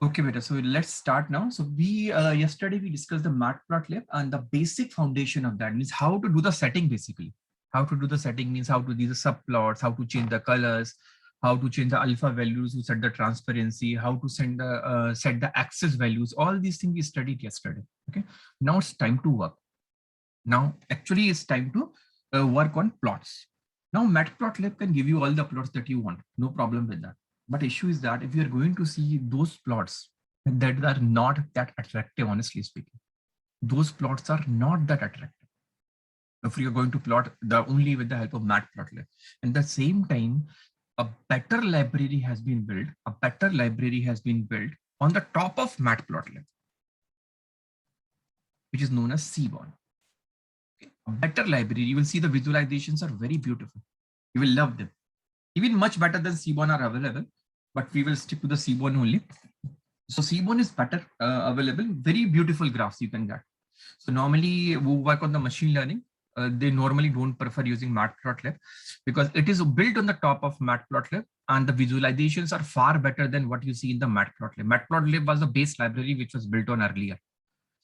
Okay, beta. So let's start now. So we yesterday we discussed the matplotlib, and the basic foundation of that means how to do the setting basically. How to do the setting means how to do the subplots, how to change the colors, how to change the alpha values, to set the transparency, how to send the set the axis values. All these things we studied yesterday. Okay. Now it's time to work. Now actually it's time to work on plots. Now matplotlib can give you all the plots that you want. No problem with that. But issue is that if you're going to see those plots that are not that attractive, honestly speaking, those plots are not that attractive. If you're going to plot the only with the help of matplotlib, and at the same time, a better library has been built. A better library has been built on the top of matplotlib, which is known as Seaborn. Okay. A better library. You will see the visualizations are very beautiful. You will love them. Even much better than Seaborn are available, but we will stick to the Seaborn only. So Seaborn is better available, very beautiful graphs you can get. So normally who work on the machine learning, they normally don't prefer using matplotlib because it is built on the top of matplotlib and the visualizations are far better than what you see in the matplotlib. Matplotlib was the base library which was built on earlier.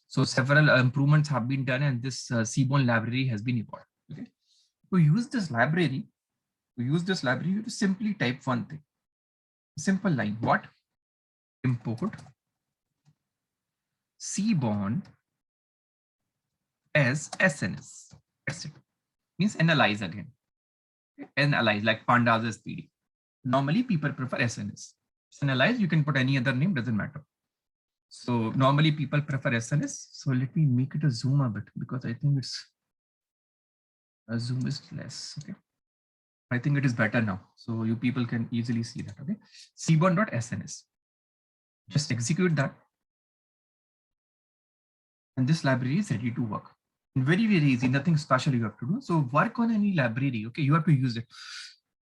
So several improvements have been done and this Seaborn library has been evolved. Okay. To use this library, you to simply type one thing. Simple line. What? Import Seaborn as SNS. That's it. Means analyze again. Analyze like pandas as PD. Normally people prefer SNS. Analyze, you can put any other name, doesn't matter. So normally people prefer SNS. So let me make it a zoom a bit because I think it's a zoom is less. Okay. I think it is better now. So you people can easily see that. Okay. Seaborn.sns. Just execute that. And this library is ready to work. And very, very easy. Nothing special you have to do. So work on any library. Okay. You have to use it.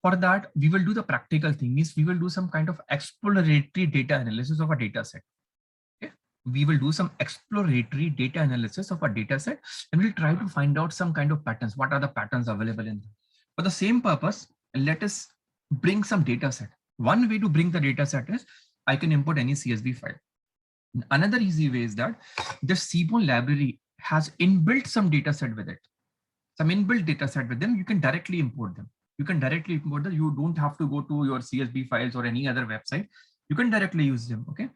For that, we will do the practical thing. Means we will do some kind of exploratory data analysis of a data set. Okay. We will do some exploratory data analysis of a data set and we'll try to find out some kind of patterns. What are the patterns available in them? For the same purpose, let us bring some data set. One way to bring the data set is I can import any CSV file. Another easy way is that the Seaborn library has inbuilt some data set with it. Some inbuilt data set with them, you can directly import them. You can directly import them. You don't have to go to your CSV files or any other website. You can directly use them. Okay.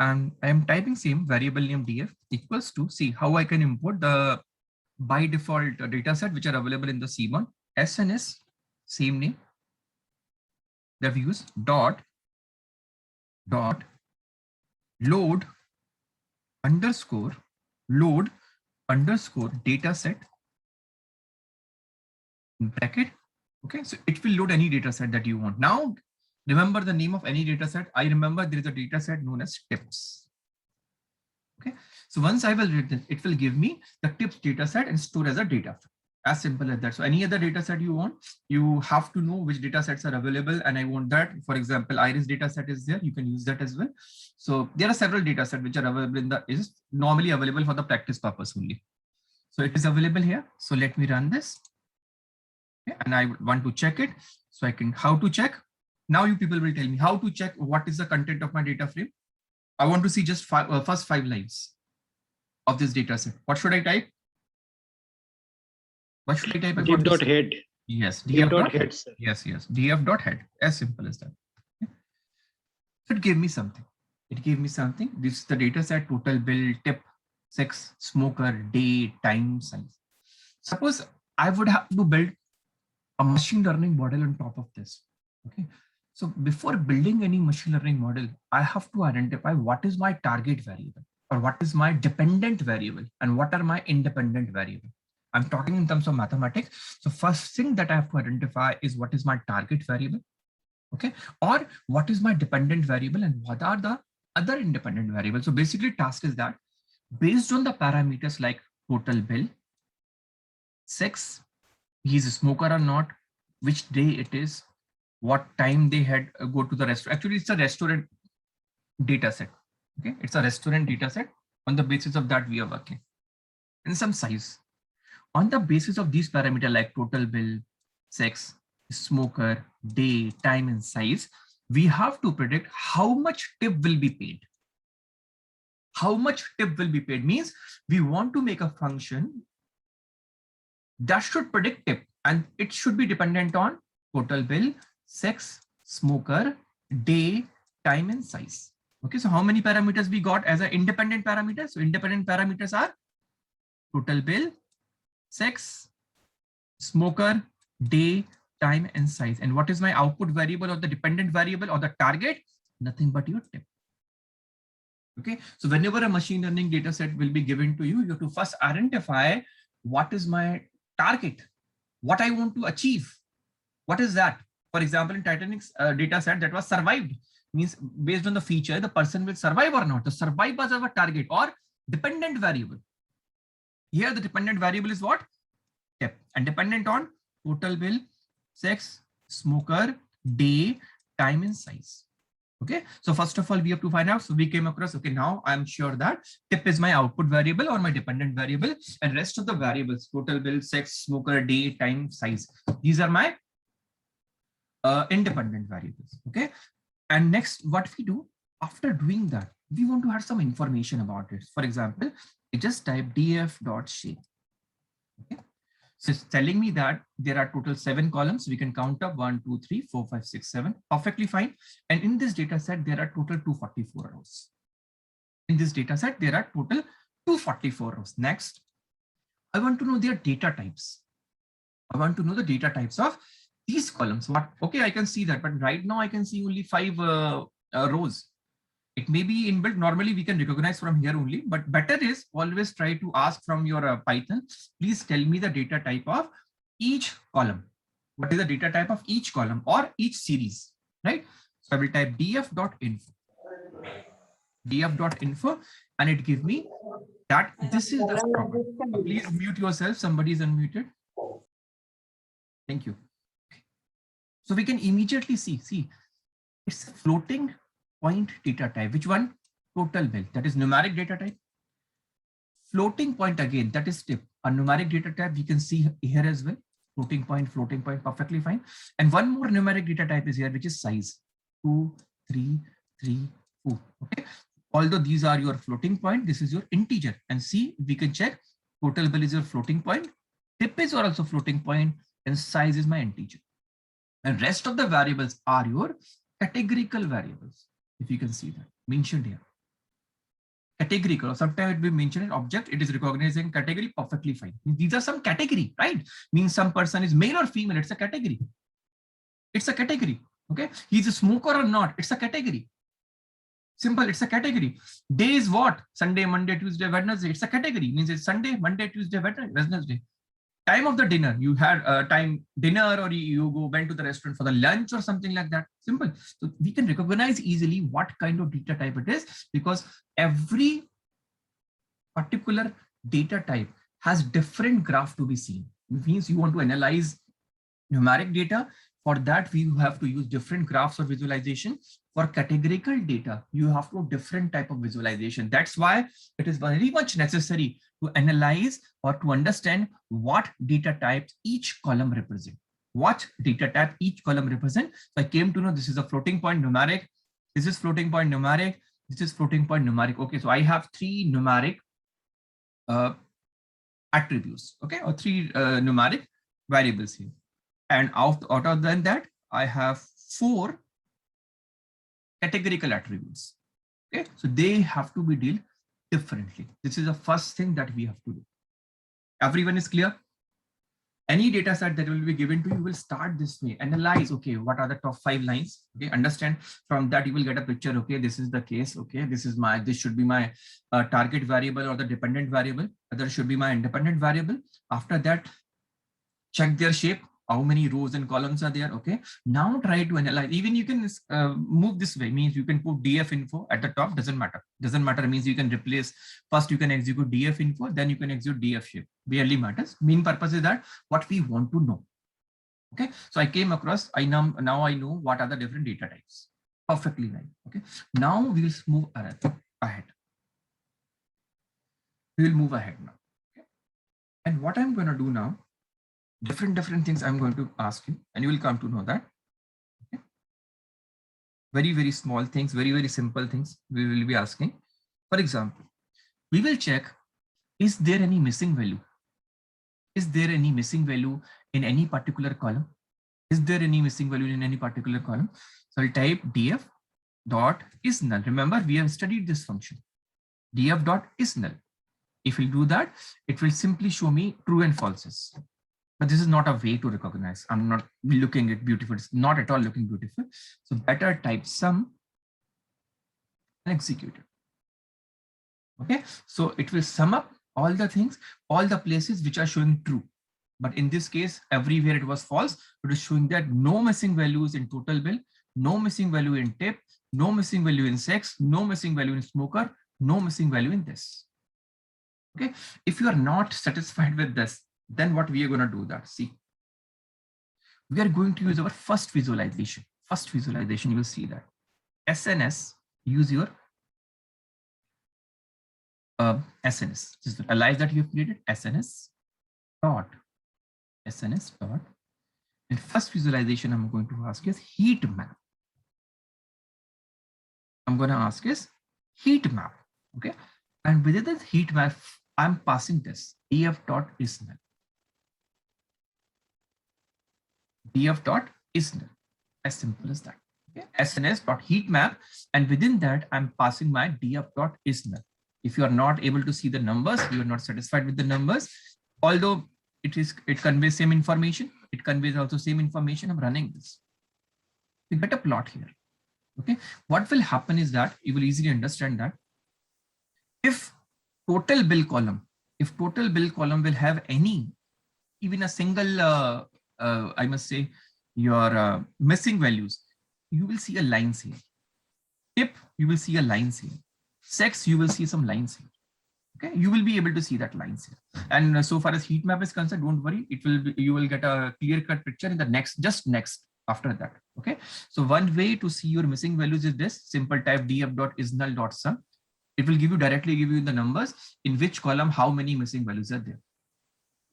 And I am typing same variable name df equals to see how I can import the by default data set which are available in the Seaborn. SNS, same name, the views dot load underscore data set in bracket. Okay, so it will load any data set that you want. Now remember the name of any data set. I remember there is a data set known as tips. Okay, so once I will read this, it will give me the tips data set and store as a data. As simple as that. So any other data set you want, you have to know which data sets are available. And I want that, for example, iris data set is there. You can use that as well. So there are several data sets which are available in the, is normally available for the practice purpose only. So it is available here. So let me run this. Okay, and I want to check it. So I can, how to check? Now you people will tell me how to check what is the content of my data frame. I want to see just first 5 lines of this data set. What should I type? What should I type? Div.head. Yes, div.head. Yes, df.head. As simple as that. Okay. So it gave me something. This is the data set, total bill, tip, sex, smoker, day, time, size. Suppose I would have to build a machine learning model on top of this. Okay. So before building any machine learning model, I have to identify what is my target variable or what is my dependent variable and what are my independent variable. I'm talking in terms of mathematics. So first thing that I have to identify is what is my target variable, okay, or what is my dependent variable and what are the other independent variables. So basically task is that based on the parameters like total bill, sex, he's a smoker or not, which day it is, what time they had go to the restaurant. Actually, it's a restaurant data set. Okay, it's a restaurant data set. On the basis of that, we are working. And some size. On the basis of these parameters like total bill, sex, smoker, day, time, and size, we have to predict how much tip will be paid. How much tip will be paid means we want to make a function that should predict tip, and it should be dependent on total bill, sex, smoker, day, time, and size. Okay, so how many parameters we got as an independent parameter? So independent parameters are total bill, sex, smoker, day, time, and size. And what is my output variable or the dependent variable or the target? Nothing but your tip. Okay, so whenever a machine learning data set will be given to you, you have to first identify what is my target, what I want to achieve. What is that? For example, in Titanic's data set that was survived, means based on the feature, the person will survive or not. The survive was our target or dependent variable. Here the dependent variable is what? Tip, and dependent on total bill, sex, smoker, day, time, and size. Okay, so first of all, we have to find out. So we came across, okay, now I'm sure that tip is my output variable or my dependent variable, and rest of the variables, total bill, sex, smoker, day, time, size, these are my independent variables. Okay, and next, what we do after doing that, we want to have some information about it. For example, I just type df.shape. Okay, so it's telling me that there are total 7 columns. We can count up 1, 2, 3, 4, 5, 6, 7. Perfectly fine. And in this data set, there are total 244 rows. In this data set, there are total 244 rows. Next, I want to know their data types. I want to know the data types of these columns. What? Okay, I can see that, but right now I can see only 5 rows. It may be inbuilt. Normally we can recognize from here only, but better is always try to ask from your Python, please tell me the data type of each column. What is the data type of each column or each series, right? So I will type df.info, df.info, and it gives me that this is the problem. Please mute yourself. Somebody is unmuted. Thank you. So we can immediately see, it's floating point data type. Which one? Total bill, that is numeric data type. Floating point again, that is tip, a numeric data type. We can see here as well. Floating point, perfectly fine. And one more numeric data type is here, which is size. 2, 3, 3, 4. Okay. Although these are your floating point, this is your integer. And see, we can check total bill is your floating point. Tip is also floating point, and size is my integer. And rest of the variables are your categorical variables. If you can see that mentioned here, categorical, or sometimes it will be mentioned in object, it is recognizing category, perfectly fine. These are some category, right? Means some person is male or female, it's a category. It's a category. Okay, he's a smoker or not, it's a category. Simple, it's a category. Day is what? Sunday, Monday, Tuesday, Wednesday, it's a category. Means it's Sunday, Monday, Tuesday, Wednesday. Time of the dinner, you had a time dinner, or you went to the restaurant for the lunch or something like that. Simple. So we can recognize easily what kind of data type it is, because every particular data type has different graph to be seen. It means you want to analyze numeric data. For that, we have to use different graphs or visualization. For categorical data, you have to different type of visualization. That's why it is very much necessary to analyze or to understand what data types each column represent. What data type each column represent. So I came to know this is a floating point numeric. This is floating point numeric. This is floating point numeric. Okay, so I have 3 numeric attributes. Okay, or 3 numeric variables here. And out of that, I have 4 categorical attributes. Okay, so they have to be dealt differently. This is the first thing that we have to do. Everyone is clear? Any data set that will be given to you will start this way. Analyze, okay, what are the top 5 lines? Okay, understand. From that, you will get a picture. Okay, this is the case. Okay, this should be my target variable or the dependent variable. Other should be my independent variable. After that, check their shape. How many rows and columns are there? Okay, now try to analyze. Even you can move this way, means you can put df info at the top, doesn't matter, means you can replace, first you can execute df info, then you can execute df shape, barely matters. Main purpose is that what we want to know. Okay, so I came across, now I know what are the different data types, perfectly fine. Okay, now we will move ahead. We will move ahead now. Okay. And what I'm going to do now, different things I'm going to ask you, and you will come to know that. Okay. Very small things, very simple things we will be asking. For example, we will check, is there any missing value? Is there any missing value in any particular column? Is there any missing value in any particular column? So I'll type df dot is null. Remember, we have studied this function. df dot is null. If we do that, it will simply show me true and falses. But this is not a way to recognize. I'm not looking at beautiful. It's not at all looking beautiful. So better type sum and execute it. Okay, so it will sum up all the things, all the places which are showing true. But in this case, everywhere it was false. It is showing that no missing values in total bill, no missing value in tip, no missing value in sex, no missing value in smoker, no missing value in this. Okay, if you are not satisfied with this, then what we are going to do that? See, we are going to use our first visualization. First visualization, you will see that SNS, use your SNS. Just realize that you have created SNS dot. And first visualization I'm going to ask is heat map. I'm going to ask is heat map. Okay, and within this heat map, I'm passing this df dot is null. df dot is null. As simple as that. Okay, SNS dot heat map, and within that I'm passing my df dot is null. If you are not able to see the numbers, you are not satisfied with the numbers, although it conveys same information, it conveys also same information. I'm running this. You get a plot here. Okay, what will happen is that you will easily understand that if total bill column will have any, even a single, I must say, your missing values, you will see a lines here. Tip, you will see a lines here. Sex, you will see some lines here. Okay, you will be able to see that lines here. And so far as heat map is concerned, don't worry, it will be, you will get a clear-cut picture in the next, just next after that. Okay, so one way to see your missing values is this: simple type df dot is null dot sum. It will directly give you the numbers in which column how many missing values are there.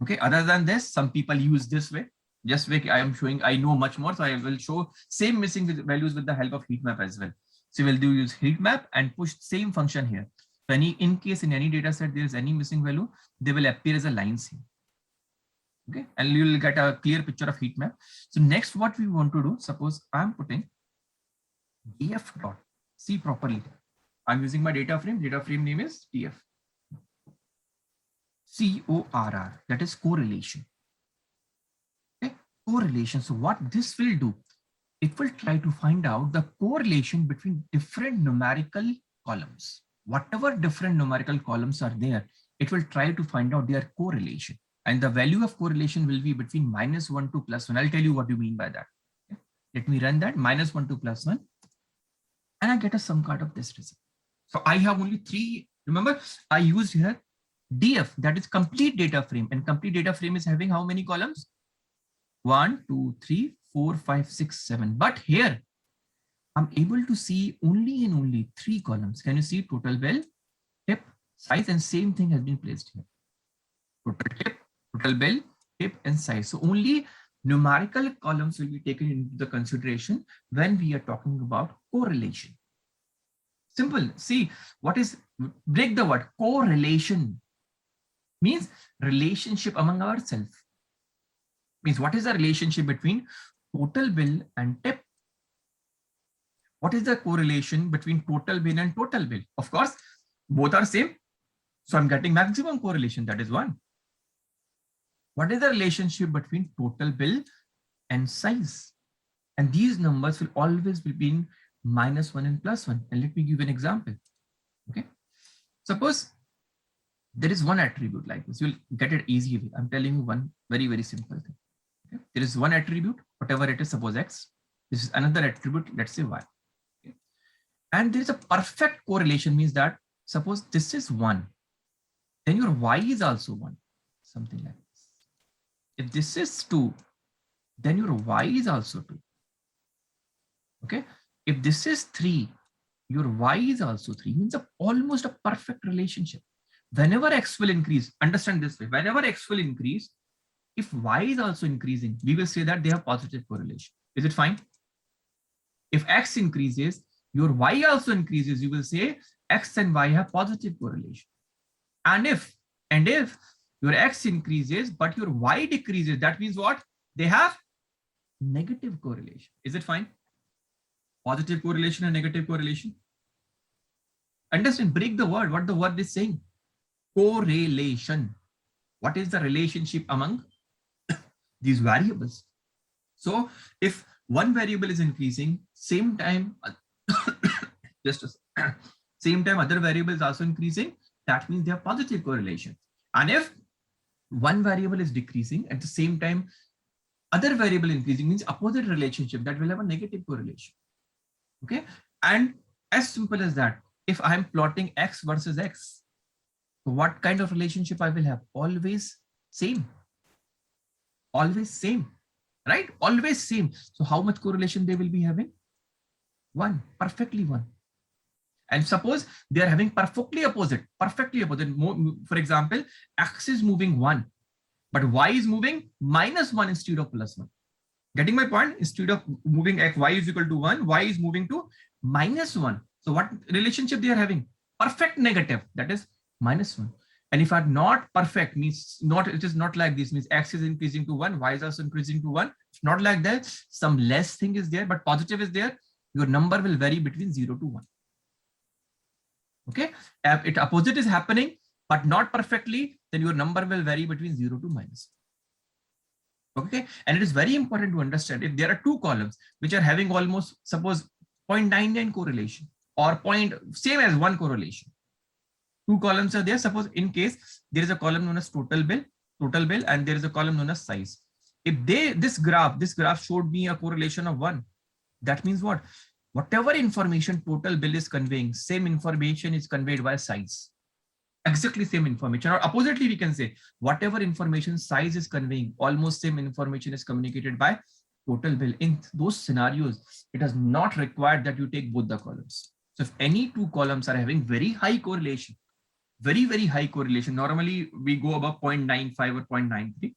Okay, other than this, some people use this way. Just way I am showing, I know much more, so I will show same missing values with the help of heat map as well. So we'll use heat map and push same function here. So in case in any data set there is any missing value, they will appear as a lines here. Okay, and you will get a clear picture of heat map. So next, what we want to do, suppose I'm putting df dot, see properly. I'm using my data frame name is df. CORR, that is correlation. Okay, correlation. So what this will do, it will try to find out the correlation between different numerical columns. Whatever different numerical columns are there, it will try to find out their correlation. And the value of correlation will be between -1 to +1. I'll tell you what you mean by that. Okay. Let me run that -1 to +1. And I get a sum card of this result. So I have only 3. Remember, I used here DF, that is complete data frame. And complete data frame is having how many columns? 1, 2, 3, 4, 5, 6, 7. But here, I'm able to see only 3 columns. Can you see total bill, tip, size, and same thing has been placed here. Total tip, total bill, tip, and size. So only numerical columns will be taken into the consideration when we are talking about correlation. Simple. See, what is, break the word, correlation means relationship among ourselves. Means what is the relationship between total bill and tip? What is the correlation between total bill and total bill? Of course, both are same. So I'm getting maximum correlation, that is 1. What is the relationship between total bill and size? And these numbers will always be between -1 and +1. And let me give you an example. Okay. Suppose there is one attribute like this. You'll get it easily. I'm telling you one very, very simple thing. Okay. There is one attribute, whatever it is, suppose X. This is another attribute, let's say Y. Okay. And there is a perfect correlation, means that suppose this is 1, then your Y is also 1, something like this. If this is 2, then your Y is also 2. Okay. If this is 3, your Y is also 3, means almost a perfect relationship. Whenever X will increase, understand this way, whenever X will increase, if Y is also increasing, we will say that they have positive correlation. Is it fine? If X increases, your Y also increases, you will say X and Y have positive correlation. And if your X increases, but your Y decreases, that means what? They have negative correlation. Is it fine? Positive correlation and negative correlation. Understand, break the word, what the word is saying. Correlation. What is the relationship among these variables? So if one variable is increasing, same time, same time other variable is also increasing, that means they have positive correlation. And if one variable is decreasing at the same time, other variable increasing, means opposite relationship, that will have a negative correlation. Okay. And as simple as that, if I am plotting X versus X, what kind of relationship I will have? Always same. Always same, right? Always same. So how much correlation they will be having? 1, perfectly 1. And suppose they are having perfectly opposite. For example, X is moving 1, but Y is moving -1 instead of +1. Getting my point? Instead of moving X, Y is equal to 1, Y is moving to -1. So what relationship they are having? Perfect negative, that is -1. And if are not perfect, means not, it is not like this, means X is increasing to 1, Y is also increasing to 1. It's not like that. Some less thing is there, but positive is there. Your number will vary between 0 to 1. Okay. If it opposite is happening, but not perfectly, then your number will vary between 0 to -1. Okay. And it is very important to understand, if there are two columns which are having almost, suppose 0.99 correlation or same as 1 correlation. Two columns are there. Suppose in case there is a column known as total bill, and there is a column known as size. If this graph showed me a correlation of 1, that means what? Whatever information total bill is conveying, same information is conveyed by size. Exactly same information. Or oppositely, we can say whatever information size is conveying, almost same information is communicated by total bill. In those scenarios, it is not required that you take both the columns. So if any two columns are having very high correlation, very, very high correlation, normally we go above 0.95 or 0.93.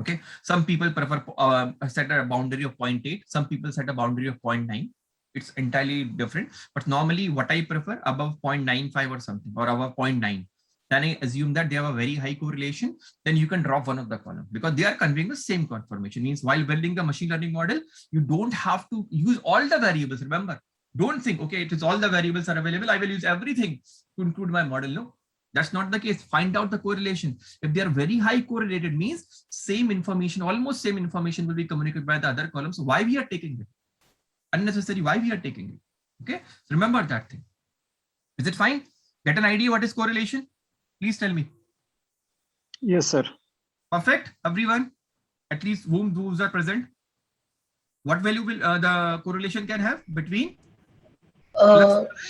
Okay. Some people prefer set a boundary of 0.8. Some people set a boundary of 0.9. It's entirely different. But normally what I prefer, above 0.95 or something, or above 0.9. Then I assume that they have a very high correlation. Then you can drop one of the column because they are conveying the same confirmation. Means while building the machine learning model, you don't have to use all the variables. Remember, don't think, okay, it is all the variables are available, I will use everything to include my model. No, that's not the case. Find out the correlation. If they are very high correlated, means same information, almost same information will be communicated by the other columns. Why we are taking it? Unnecessary. Why we are taking it? Okay. So remember that thing. Is it fine? Get an idea what is correlation? Please tell me. Yes, sir. Perfect. Everyone, at least those are present. What value will the correlation can have between?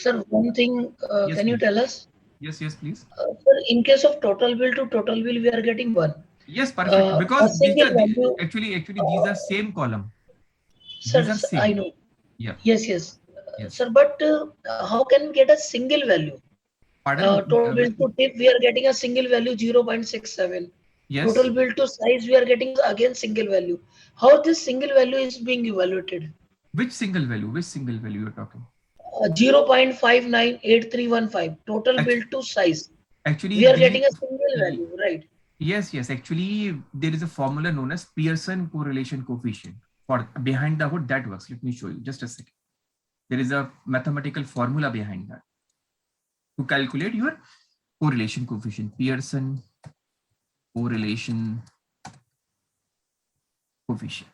Sir, one thing, Yes, can you please. tell us? Yes, please. Sir, in case of total bill to total bill, we are getting 1. Yes, perfect. Because a single value, actually these are same column. sir, These are same. I know. Yeah. Yes. Yes. Sir, but how can we get a single value? Pardon? Total bill to tip, we are getting a single value 0.67. Yes. Total bill to size, we are getting again single value. How this single value is being evaluated? Which single value? Which single value you're talking? 0.598315 total bill to size. Actually, we are getting a single value, right? Yes. Actually, there is a formula known as Pearson correlation coefficient. For behind the hood, that works. Let me show you. Just a second. There is a mathematical formula behind that to calculate your correlation coefficient. Pearson correlation coefficient.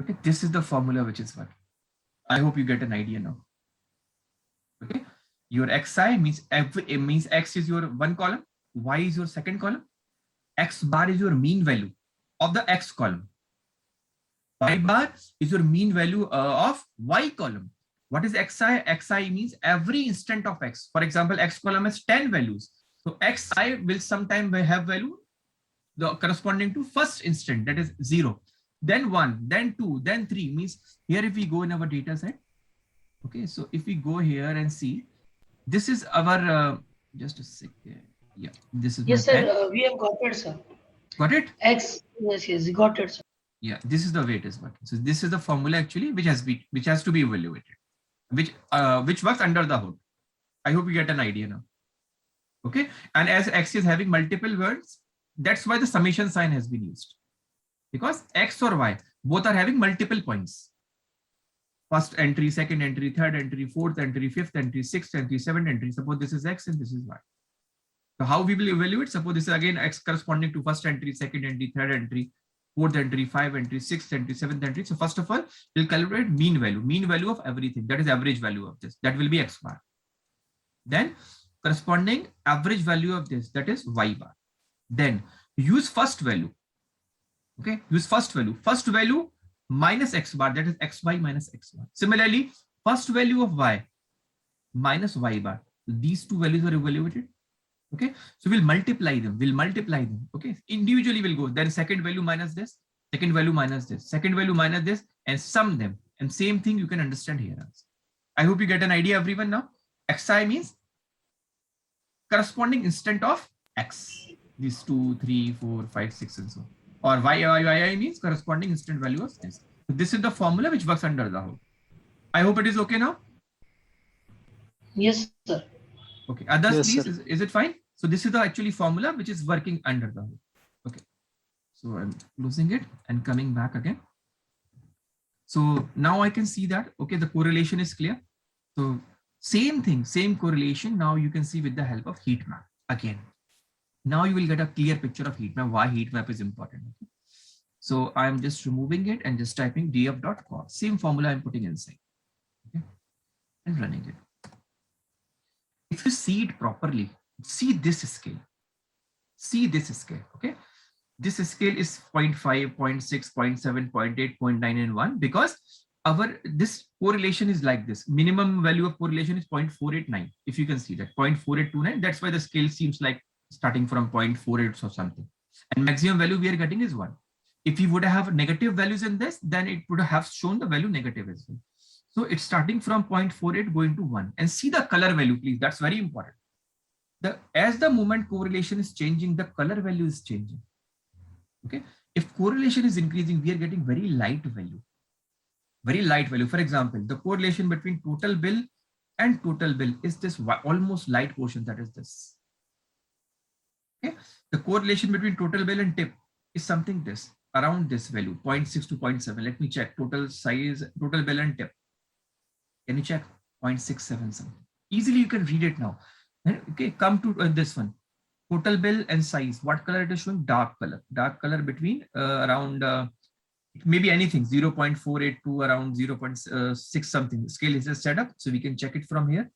Okay, this is the formula which is what. I hope you get an idea now. Okay, your xi means x is your one column, y is your second column, x bar is your mean value of the x column, y bar is your mean value of y column. What is xi? Xi means every instant of x. For example, x column has 10 values. So xi will sometime have value the corresponding to first instant, that is 0. Then 1, then 2, then 3. Means here if we go in our data set, okay, so if we go here and see, this is our just a second. Yeah, this is yes, sir. We have got it, sir. Got it? X, yes, got it, sir. Yeah, this is the way it is working. So this is the formula actually which has to be evaluated. which works under the hood. I hope you get an idea now. Okay, and as X is having multiple words, that's why the summation sign has been used, because X or Y both are having multiple points. First entry, second entry, third entry, fourth entry, fifth entry, sixth entry, seventh entry. Suppose this is X and this is Y. So how we will evaluate? Suppose this is again X corresponding to first entry, second entry, third entry, fourth entry, fifth entry, sixth entry, seventh entry. So first of all, we'll calculate mean value of everything. That is average value of this. That will be X bar. Then corresponding average value of this, that is Y bar. Then use first value. Okay, use first value. First value minus X bar, that is XY minus X bar. Similarly, first value of Y minus Y bar. These two values are evaluated. Okay, so we'll multiply them. Okay, individually we'll go. Then second value minus this, second value minus this, second value minus this, and sum them. And same thing you can understand here. I hope you get an idea, everyone. Now, Xi means corresponding instant of X. These 2, 3, 4, 5, 6, and so on. Or YI means corresponding instant value of this. So this is the formula which works under the hood. I hope it is okay now. Yes, sir. Okay, others, Yes, please, is it fine? So this is the actually formula which is working under the hood. Okay, so I'm closing it and coming back again. So now I can see that, okay, the correlation is clear. So same thing, same correlation. Now you can see with the help of heat map again. Now you will get a clear picture of heat map, why heat map is important. Okay? So I'm just removing it and just typing df.cos. Same formula I'm putting inside. Okay, and running it. If you see it properly, see this scale. See this scale. Okay, this scale is 0.5, 0.6, 0.7, 0.8, 0.9, and 1, because this correlation is like this. Minimum value of correlation is 0.489. If you can see that 0.4829, that's why the scale seems like starting from 0.48 or something. And maximum value we are getting is 1. If you would have negative values in this, then it would have shown the value negative as well. So it's starting from 0.48 going to 1. And see the color value, please. That's very important. As the moment correlation is changing, the color value is changing. Okay. If correlation is increasing, we are getting very light value. Very light value. For example, the correlation between total bill and total bill is this almost light portion, that is this. Okay. The correlation between total bill and tip is something this, around this value, 0.6 to 0.7. Let me check total size, total bill and tip. Can you check? 0.67 something. Easily you can read it now. Okay, come to this one. Total bill and size. What color it is showing? Dark color. Dark color between around maybe anything, 0.48 to around 0.6 something. The scale is just set up, so we can check it from here.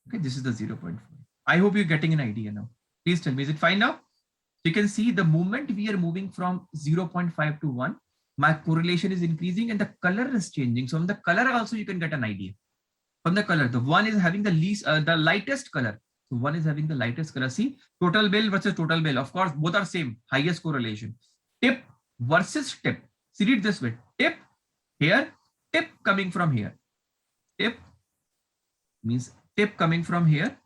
Okay, this is the 0.4. I hope you're getting an idea now. Please tell me, is it fine now? So you can see the moment we are moving from 0.5 to 1, my correlation is increasing and the color is changing. So from the color also you can get an idea. From the color, the one is having the lightest color. So one is having the lightest color. See, total bill versus total bill. Of course, both are same, highest correlation. Tip versus tip. See it this way. Tip here, tip coming from here. Tip means tip coming from here,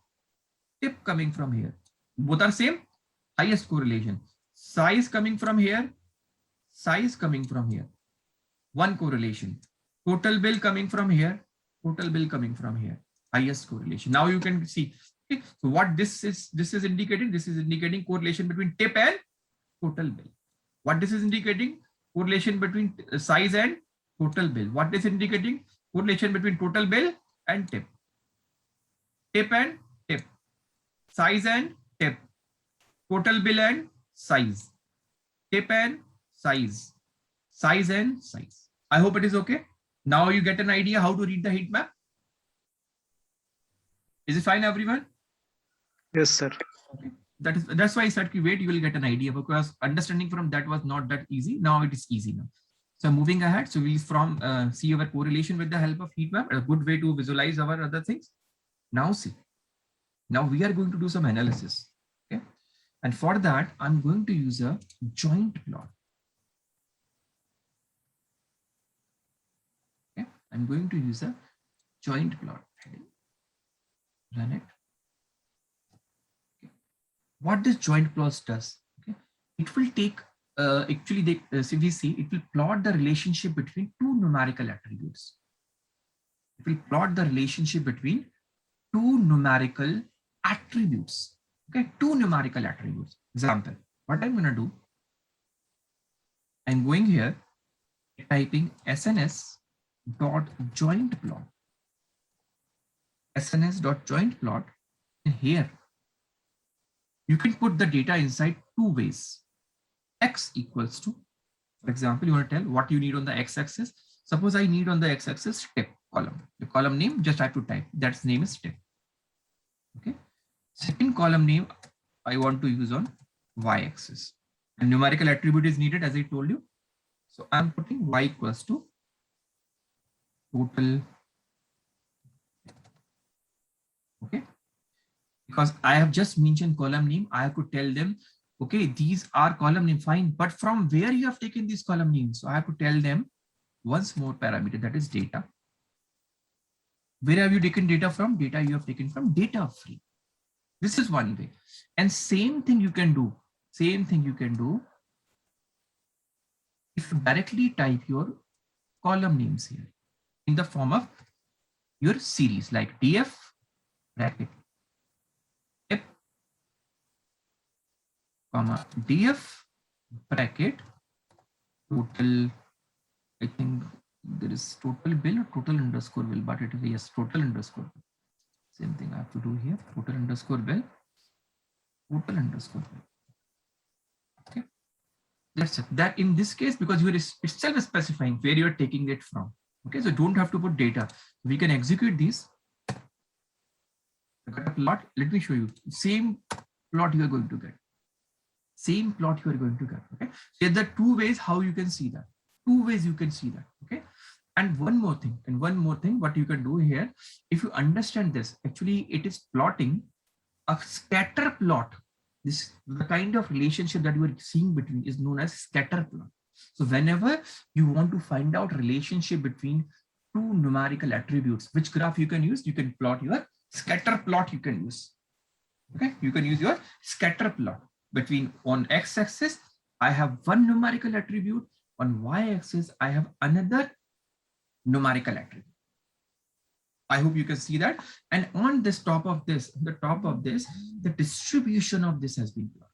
tip coming from here. Both are same, highest correlation. Size coming from here, size coming from here. One correlation. Total bill coming from here, total bill coming from here. Highest correlation. Now you can see. Okay, so what this is indicating? This is indicating correlation between tip and total bill. What this is indicating? Correlation between size and total bill. What is indicating? Correlation between total bill and tip. Tip and tip. Size and tip. Total bill and size. Tip and size. Size and size. I hope it is okay. Now you get an idea how to read the heat map. Is it fine, everyone? Yes, sir. Okay. That's why I said, wait, you will get an idea, because understanding from that was not that easy. Now it is easy now. So moving ahead, so we'll see our correlation with the help of heat map, a good way to visualize our other things. Now see, now we are going to do some analysis. Okay, and for that I'm going to use a joint plot. Okay, I'm going to use a joint plot. Run it. What this joint plot does, okay, it will take actually so we see it will plot the relationship between two numerical attributes. It will plot the relationship between two numerical attributes. Okay, two numerical attributes. Example, what I'm going to do, I'm going here, typing SNS dot joint plot. SNS dot joint plot. And here, you can put the data inside two ways. X equals to, for example, you want to tell what you need on the x-axis. Suppose I need on the x-axis tip column. The column name, just have to type. That's name is tip. Okay. Second column name I want to use on y-axis. And numerical attribute is needed, as I told you. So I'm putting y equals to total. Okay. Because I have just mentioned column name, I have to tell them, okay, these are column name, fine. But from where you have taken these column names? So I have to tell them once more parameter, that is data. Where have you taken data from? Data you have taken from data frame. This is one way. And same thing you can do. Same thing you can do if you directly type your column names here in the form of your series, like df bracket tip comma df bracket total. I think there is total bill or total underscore bill, but it is, yes, total underscore bill. Same thing I have to do here, total underscore bill, total underscore bill. Okay, that's it. That in this case, because you are itself specifying where you are taking it from. Okay, so don't have to put data. We can execute these. I got a plot. Let me show you. Same plot you are going to get. Same plot you are going to get. Okay, so there are two ways how you can see that. Two ways you can see that. Okay, and one more thing, what you can do here, if you understand this, actually it is plotting a scatter plot. This, the kind of relationship that you are seeing between, is known as scatter plot. So whenever you want to find out relationship between two numerical attributes, which graph you can use? You can plot your scatter plot. You can use. Okay, you can use your scatter plot between, on x-axis I have one numerical attribute, on y-axis I have another numerical attribute. I hope you can see that. And on this top of this, the distribution of this has been plotted.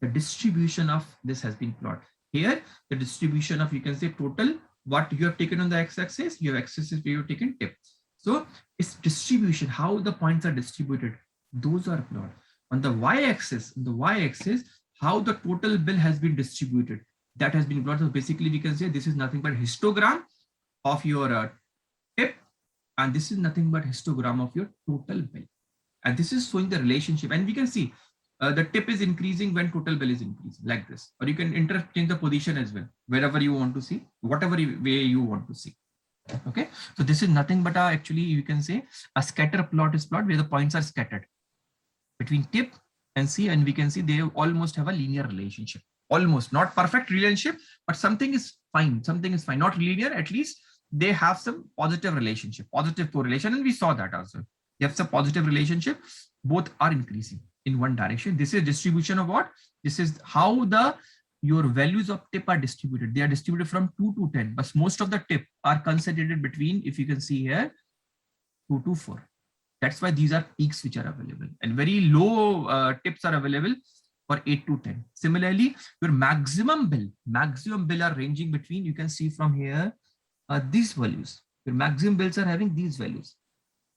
The distribution of this has been plotted. Here, the distribution of, you can say, total, what you have taken on the x-axis, your x-axis where you have taken tip. So it's distribution, how the points are distributed, those are plotted. On the y-axis, how the total bill has been distributed, that has been plotted. So basically we can say this is nothing but histogram of your tip, and this is nothing but histogram of your total bill. And this is showing the relationship. And we can see the tip is increasing when total bill is increasing, like this. Or you can interchange the position as well, wherever you want to see, whatever way you want to see. Okay, so this is nothing but actually you can say a scatter plot is plot where the points are scattered between tip and C, and we can see they almost have a linear relationship. Almost, not perfect relationship, but something is fine. Something is fine, not linear, at least they have some positive relationship, positive correlation, and we saw that also. They have some positive relationship, both are increasing in one direction. This is distribution of what? This is how your values of tip are distributed. They are distributed from 2 to 10, but most of the tip are concentrated between, if you can see here, 2 to 4. That's why these are peaks which are available, and very low tips are available for 8 to 10. Similarly, your maximum bill are ranging between, you can see from here, these values. Your maximum bills are having these values.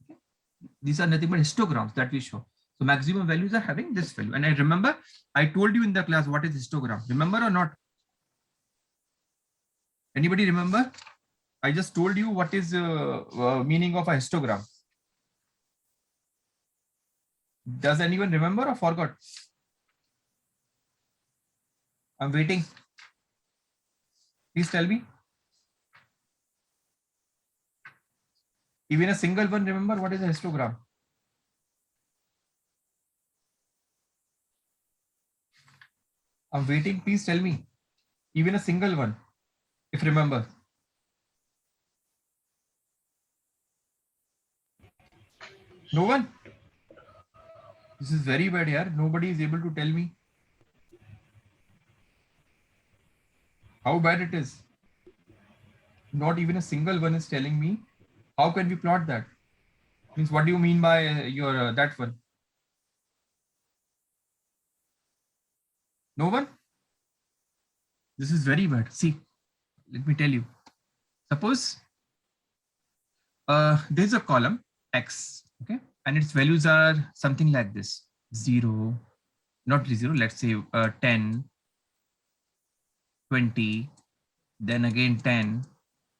Okay? These are nothing but histograms that we show. So maximum values are having this value. And I remember I told you in the class what is histogram. Remember or not? Anybody remember? I just told you what is meaning of a histogram. Does anyone remember or forgot? I'm waiting. Please tell me. Even a single one, remember what is a histogram? I'm waiting. Please tell me. Even a single one, if remember. No one? This is very bad here. Nobody is able to tell me how bad it is. Not even a single one is telling me How can we plot that? Means what do you mean by your that one? No one? This is very bad. See, let me tell you. Suppose there's a column X, okay, and its values are something like this: 0, not 0, let's say 10, 20, then again 10,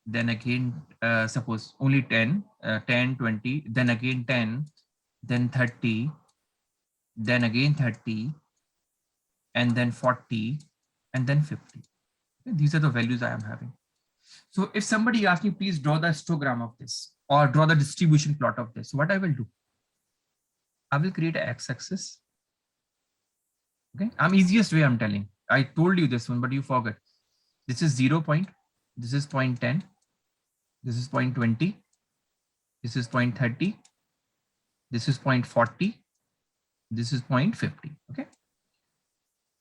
then again suppose only 10, 10, 20, then again 10, then 30, then again 30, and then 40, and then 50. Okay, these are the values I am having. So if somebody asks me, please draw the histogram of this or draw the distribution plot of this, what I will do? I will create an x-axis. Okay, I'm easiest way I'm telling. I told you this one, but you forgot. This is 0 point, this is 0.10, this is 0.20, this is 0.30, this is 0.40, this is 0.50. Okay,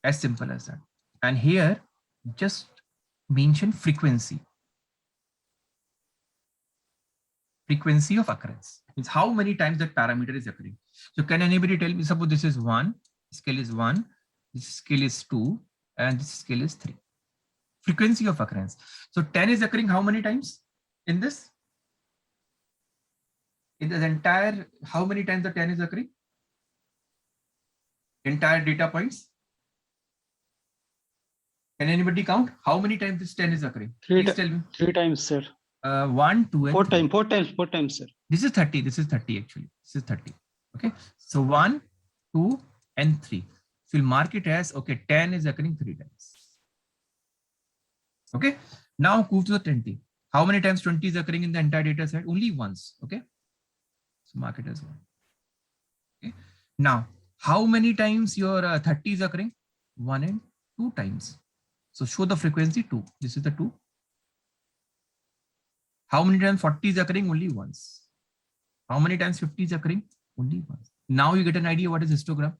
as simple as that. And here just mention frequency. Frequency of occurrence means how many times that parameter is occurring. So can anybody tell me, suppose this is 1, scale is 1, this scale is 2, and this scale is 3. Frequency of occurrence. So 10 is occurring how many times in this? In the entire, how many times the 10 is occurring? Entire data points. Can anybody count how many times this 10 is occurring? Please tell me. 3 times, sir. 1, 2, and 4 3. times, 4 times, sir. This is 30. This is 30 actually. This is 30. Okay. So 1, 2, and 3. So we'll mark it as, okay, 10 is occurring 3 times. Okay. Now move to the 20. How many times 20 is occurring in the entire data set? Only once. Okay. So mark it as 1. Okay. Now, how many times your 30 is occurring? 1 and 2 times. So show the frequency 2. This is the 2. How many times 40 is occurring? Only once. How many times 50 is occurring? Only once. Now you get an idea what is histogram.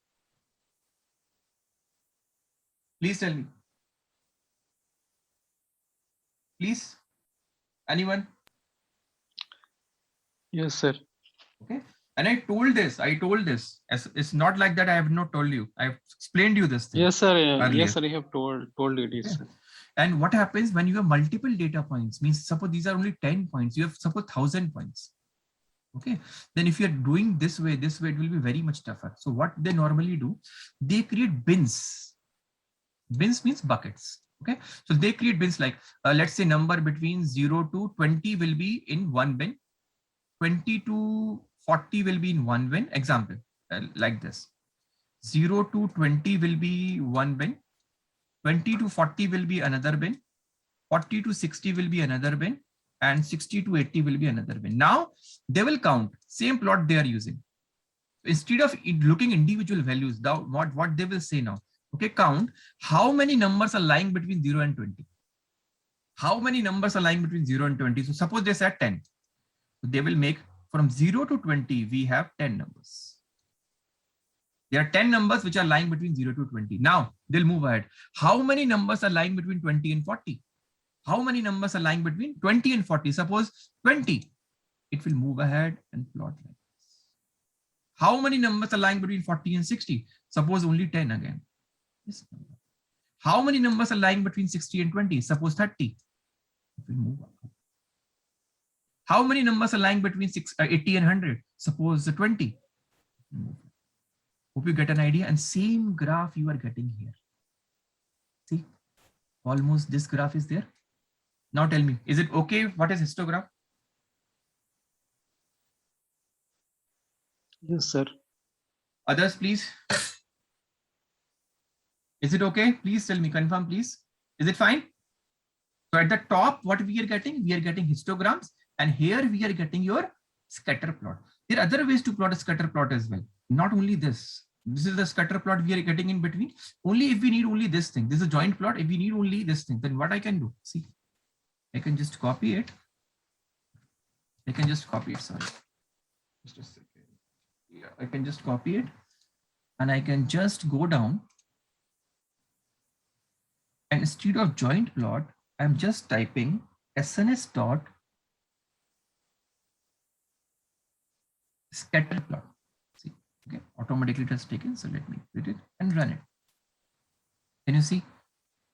Please tell me. Please. Anyone? Yes, sir. Okay. And I told this. It's not like that I have not told you. I have explained you this thing. Yes, sir. earlier. Yes, sir. I have told it. Yes, Okay. sir. And what happens when you have multiple data points? Means suppose these are only 10 points. You have suppose 1,000 points. Okay. Then if you're doing this way, it will be very much tougher. So what they normally do, they create bins. Bins means buckets. Okay. So they create bins like, let's say number between 0 to 20 will be in one bin. 20 to 40 will be in one bin. Example, like this. 0 to 20 will be one bin. 20 to 40 will be another bin. 40 to 60 will be another bin. And 60 to 80 will be another bin. Now they will count same plot they are using. Instead of looking individual values, what they will say now, okay, count how many numbers are lying between 0 and 20. How many numbers are lying between 0 and 20? So suppose they said 10. So they will make from 0 to 20, we have 10 numbers. There are 10 numbers which are lying between 0 to 20. Now they'll move ahead. How many numbers are lying between 20 and 40? How many numbers are lying between 20 and 40? Suppose 20. It will move ahead and plot like this. How many numbers are lying between 40 and 60? Suppose only 10 again. This number. How many numbers are lying between 60 and 20? Suppose 30. It will move up. How many numbers are lying between 80 and 100? Suppose 20. Hope you get an idea. And same graph you are getting here. See, almost this graph is there. Now tell me, is it okay? What is histogram? Yes, sir. Others, please. Is it okay? Please tell me, confirm, please. Is it fine? So at the top, what we are getting? We are getting histograms. And here we are getting your scatter plot. There are other ways to plot a scatter plot as well. Not only this. This is the scatter plot we are getting in between. Only if we need only this thing. This is a joint plot. If we need only this thing, then what I can do? See, I can just copy it. Sorry. Just a second. Yeah, I can just copy it. And I can just go down. And instead of joint plot, I'm just typing SNS dot scatter plot. See, okay, automatically it has taken. So let me quit it and run it. Can you see?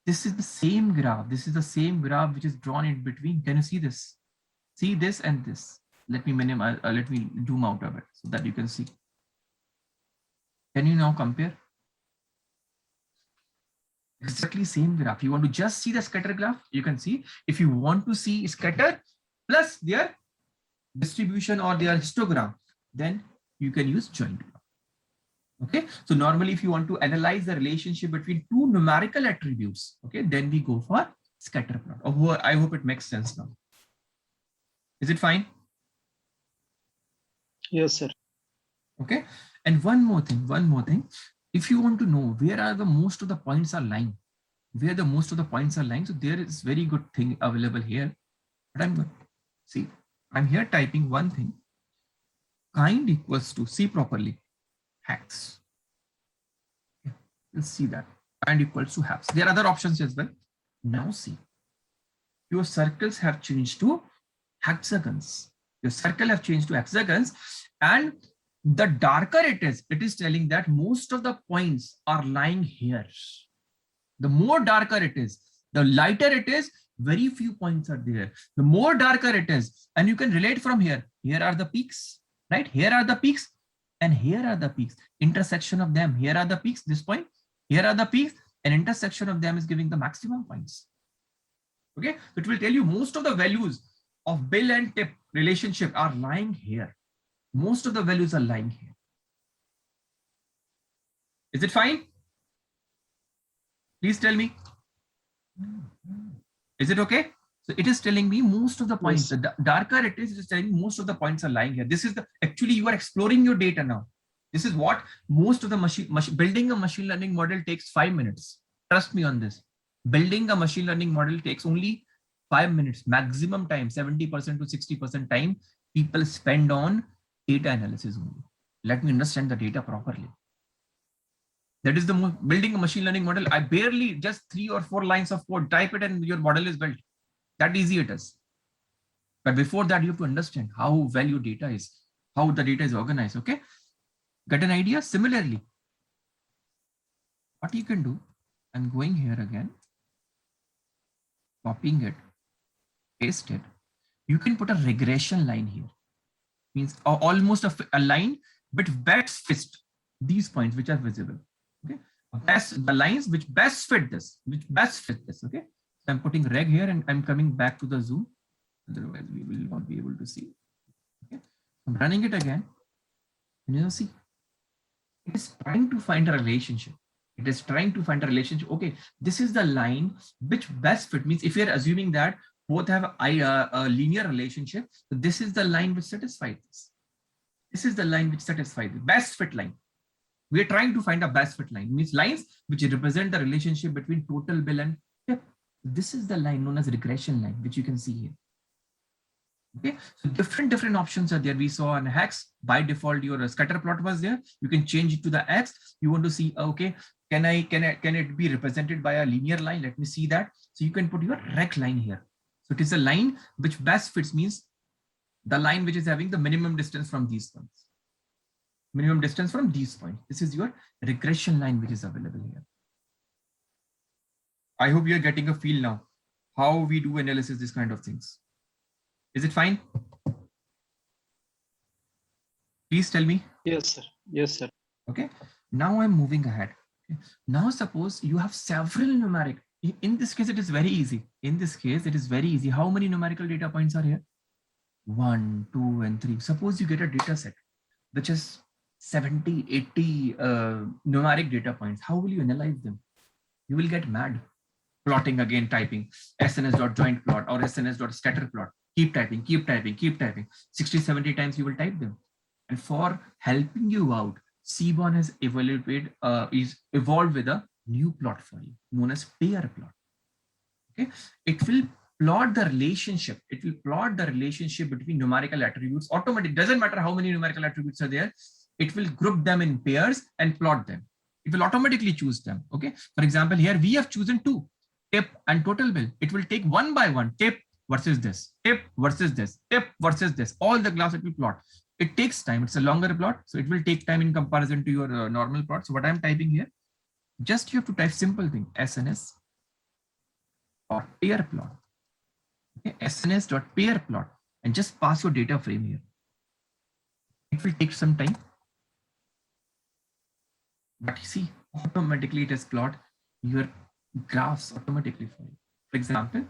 This is the same graph. This is the same graph which is drawn in between. Can you see this? See this and this. Let me minimize. Let me zoom out of it so that you can see. Can you now compare? Exactly same graph. You want to just see the scatter graph? You can see. If you want to see scatter plus their distribution or their histogram, then you can use joint graph. Okay, so normally if you want to analyze the relationship between two numerical attributes, okay, then we go for scatter plot. I hope it makes sense now. Is it fine? Yes, sir. Okay, and one more thing. If you want to know where are the most of the points are lying, so there is very good thing available here. But I'm going, see, I'm here typing one thing, kind equals to, see properly, hex. Let's see that, kind equals to hex. There are other options as well. Now see, your circles have changed to hexagons. Your circle have changed to hexagons, and the darker it is telling that most of the points are lying here. The more darker it is, the lighter it is, very few points are there. The more darker it is, and you can relate from here. Here are the peaks, right? Here are the peaks, and here are the peaks. Intersection of them. Here are the peaks, this point. Here are the peaks, and intersection of them is giving the maximum points. Okay, so it will tell you most of the values of bill and tip relationship are lying here. Most of the values are lying here. Is it fine? Please tell me. Is it okay? So it is telling me most of the points. Yes. The darker it is telling me most of the points are lying here. This is the, actually you are exploring your data now. This is what most of the building a machine learning model takes 5 minutes. Trust me on this. Building a machine learning model takes only 5 minutes, maximum time, 70% to 60% time people spend on data analysis only. Let me understand the data properly. That is the building a machine learning model. I barely just 3 or 4 lines of code, type it and your model is built. That easy it is. But before that, you have to understand how well your data is, how the data is organized. Okay. Get an idea? Similarly, what you can do, I'm going here again, copying it, paste it. You can put a regression line here. Means almost a line which best fits these points which are visible. Okay, the lines which best fit this, Okay, so I'm putting reg here and I'm coming back to the zoom. Otherwise, we will not be able to see. Okay, I'm running it again. And you know, see, it is trying to find a relationship. Okay, this is the line which best fit. Means if you're assuming that both have a linear relationship, so this is the line which satisfies this. This is the line which satisfies the best fit line. We are trying to find a best fit line, means lines which represent the relationship between total bill and tip. This is the line known as regression line, which you can see here. Okay, so different options are there. We saw an hex. By default, your scatter plot was there. You can change it to the X. You want to see, okay, can it be represented by a linear line? Let me see that. So you can put your rect line here. So it is a line which best fits, means the line which is having the minimum distance from these points. Minimum distance from these points. This is your regression line which is available here. I hope you are getting a feel now how we do analysis, this kind of things. Is it fine? Please tell me. Yes, sir. Yes, sir. Okay. Now I'm moving ahead. Okay. Now suppose you have several numeric. In this case, it is very easy. How many numerical data points are here? 1, 2, and 3. Suppose you get a data set which is 70, 80 numeric data points. How will you analyze them? You will get mad. Plotting again, typing SNS.joint plot or SNS.scatter plot. Keep typing. 60, 70 times you will type them. And for helping you out, Seaborn has evolved with a new plot for you, known as pair plot. Okay, it will plot the relationship. Between numerical attributes. Automatic, doesn't matter how many numerical attributes are there. It will group them in pairs and plot them. It will automatically choose them. Okay. For example, here we have chosen 2, tip and total bill. It will take one by one, tip versus this, tip versus this, tip versus this. All the graphs it will plot. it takes time. It's a longer plot, so it will take time in comparison to your normal plot. So what I'm typing here, just you have to type simple thing, SNS or pair plot. Okay, SNS dot pair plot, and just pass your data frame here. It will take some time, but you see, automatically it has plot your graphs automatically for you. For example,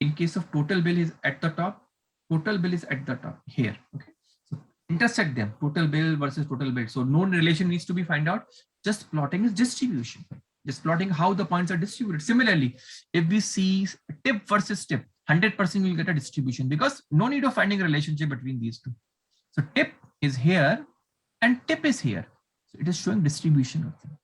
in case of total bill is at the top, total bill is at the top here. Okay, so intersect them, total bill versus total bill. So known relation needs to be find out. Just plotting is distribution. Just plotting how the points are distributed. Similarly, if we see tip versus tip, 100% will get a distribution because no need of finding a relationship between these two. So tip is here and tip is here. So it is showing distribution of them.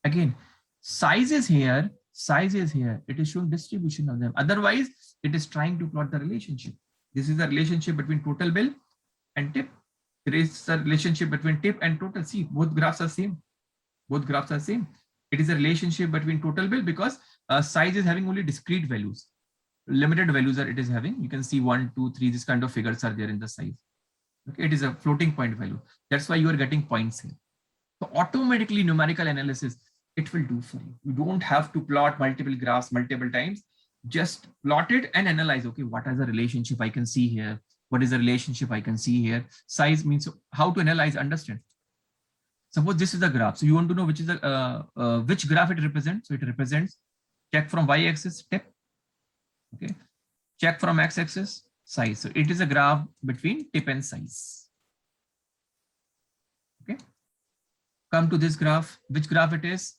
Again, size is here, size is here. It is showing distribution of them. Otherwise, it is trying to plot the relationship. This is the relationship between total bill and tip. There is a relationship between tip and total. See, both graphs are same. Both graphs are same. It is a relationship between total bill because size is having only discrete values. Limited values that it is having. You can see 1, 2, 3, this kind of figures are there in the size. Okay, it is a floating point value. That's why you are getting points here. So automatically numerical analysis, it will do for you. You don't have to plot multiple graphs multiple times. Just plot it and analyze. Okay, what is the relationship I can see here? What is the relationship I can see here? Size means how to analyze, understand. Suppose this is the graph. So you want to know which is the which graph it represents. So it represents, check from y-axis tip. Okay, check from x-axis size. So it is a graph between tip and size. Okay, come to this graph. Which graph it is?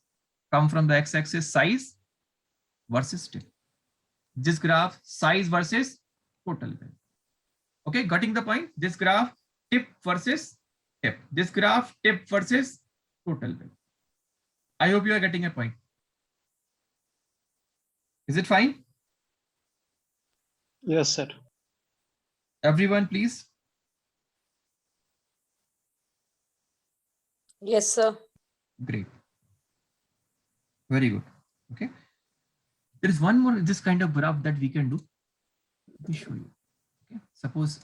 Come from the x-axis size versus tip. This graph size versus total bill. Okay, getting the point? This graph tip versus tip. This graph tip versus total bill. I hope you are getting a point. Is it fine? Yes, sir. Everyone, please. Yes, sir. Great. Very good. Okay. There is one more this kind of graph that we can do. Let me show you. Okay. Suppose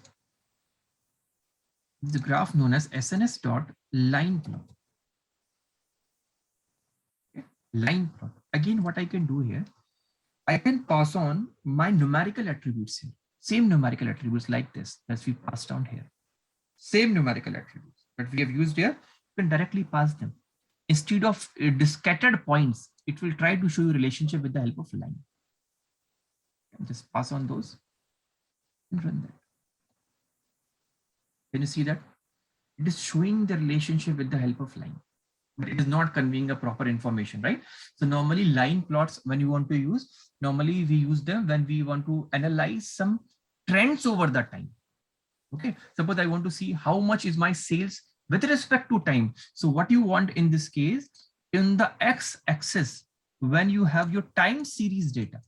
the graph known as SNS dot line plot. Okay. Line plot. Again, what I can do here, I can pass on my numerical attributes here. Same numerical attributes like this as we passed down here. Same numerical attributes that we have used here, you can directly pass them. Instead of the scattered points, it will try to show you relationship with the help of line. And just pass on those and run that. Can you see that? It is showing the relationship with the help of line, but it is not conveying a proper information, right? So normally line plots, when you want to use, normally we use them when we want to analyze some trends over the time. Okay, suppose I want to see how much is my sales with respect to time. So what you want in this case, in the x-axis, when you have your time series data,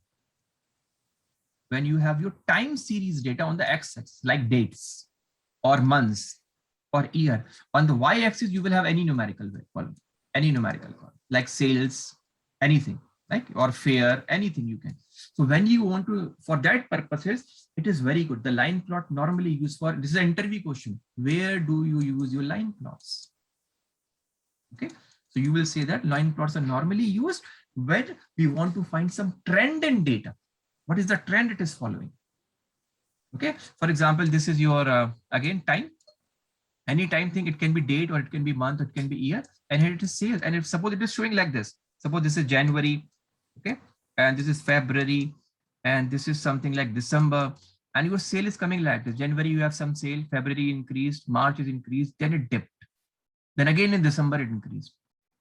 when you have your time series data on the x-axis, like dates or months or year, on the y-axis, you will have any numerical column, like sales, anything, like or fair, anything you can. So when you want to, for that purposes, it is very good. The line plot normally used for, this is an interview question. Where do you use your line plots? Okay, so you will say that line plots are normally used when we want to find some trend in data. What is the trend it is following? Okay, for example, this is your, again, time. Any time thing, it can be date or it can be month, it can be year, and here it is sales. And if suppose it is showing like this, suppose this is January, okay, and this is February, and this is something like December, and your sale is coming like this. January you have some sale, February increased, March is increased, then it dipped. Then again in December it increased.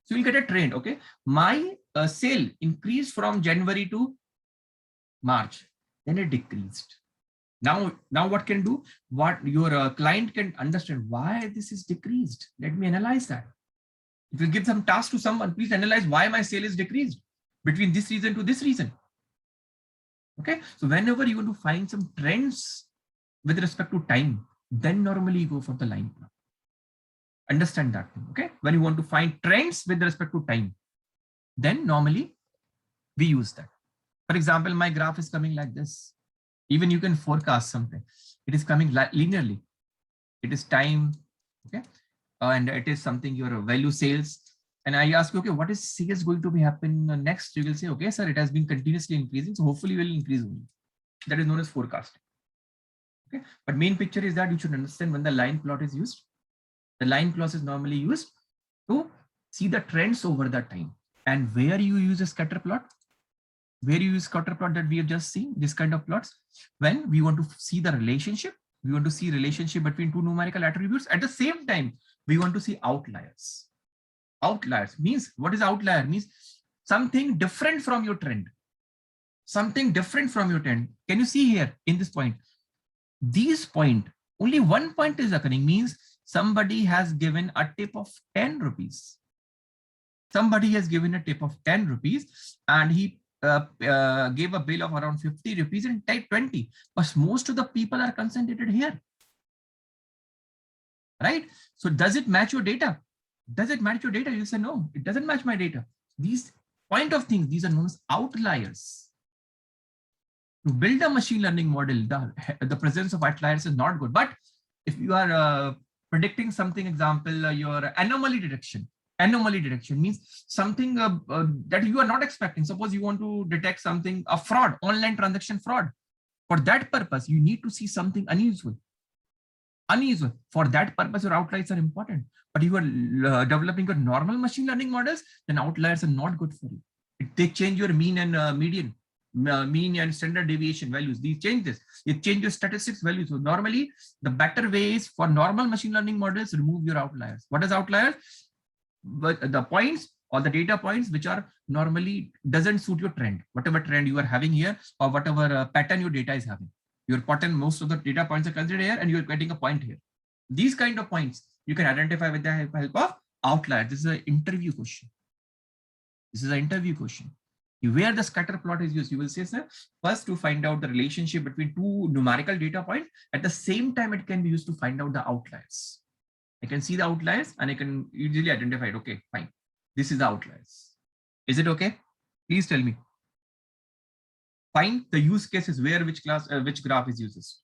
So you'll get a trend, okay? My sale increased from January to March, then it decreased. Now what can do? What your client can understand why this is decreased. Let me analyze that. It will give some task to someone. Please analyze why my sale is decreased between this reason to this reason. Okay, so whenever you want to find some trends with respect to time, then normally you go for the line plot. Understand that thing, okay? When you want to find trends with respect to time, then normally we use that. For example, my graph is coming like this. Even you can forecast something. It is coming linearly. It is time, Okay, and it is something your value sales. And I ask you, okay, what is sales going to be happen next? You will say, okay, sir, it has been continuously increasing, so hopefully will increase only. That is known as forecasting. Okay, but main picture is that you should understand when the line plot is used. The line plot is normally used to see the trends over the time. And where you use a scatter plot, where you use scatter plot that we have just seen, this kind of plots, when we want to see the relationship, we want to see relationship between two numerical attributes. At the same time, we want to see outliers. Outliers means, what is outlier? Means something different from your trend. Something different from your trend. Can you see here in this point? These point, only one point is occurring, means somebody has given a tip of 10 rupees. Somebody has given a tip of 10 rupees and he gave a bill of around 50 rupees and type 20. But most of the people are concentrated here. Right? So does it match your data? Does it match your data? You say, no, it doesn't match my data. These point of things, these are known as outliers. To build a machine learning model, the presence of outliers is not good. But if you are predicting something, example, your anomaly detection. Anomaly detection means something that you are not expecting. Suppose you want to detect something, a fraud, online transaction fraud. For that purpose, you need to see something unusual. Unusual. For that purpose, your outliers are important. But you are developing your normal machine learning models, then outliers are not good for you. They change your mean and median. Mean and standard deviation values. These change this. It changes statistics values. So normally, the better way is for normal machine learning models, remove your outliers. What is outliers? But the points or the data points which are normally doesn't suit your trend, whatever trend you are having here or whatever pattern your data is having. Your pattern, most of the data points are considered here and you're getting a point here. These kind of points you can identify with the help of outliers. This is an interview question. This is an interview question. Where the scatter plot is used, you will say, sir, first to find out the relationship between two numerical data points. At the same time, it can be used to find out the outliers. I can see the outliers and I can easily identify it. Okay, fine. This is the outliers. Is it okay? Please tell me. Find the use cases where which graph is used.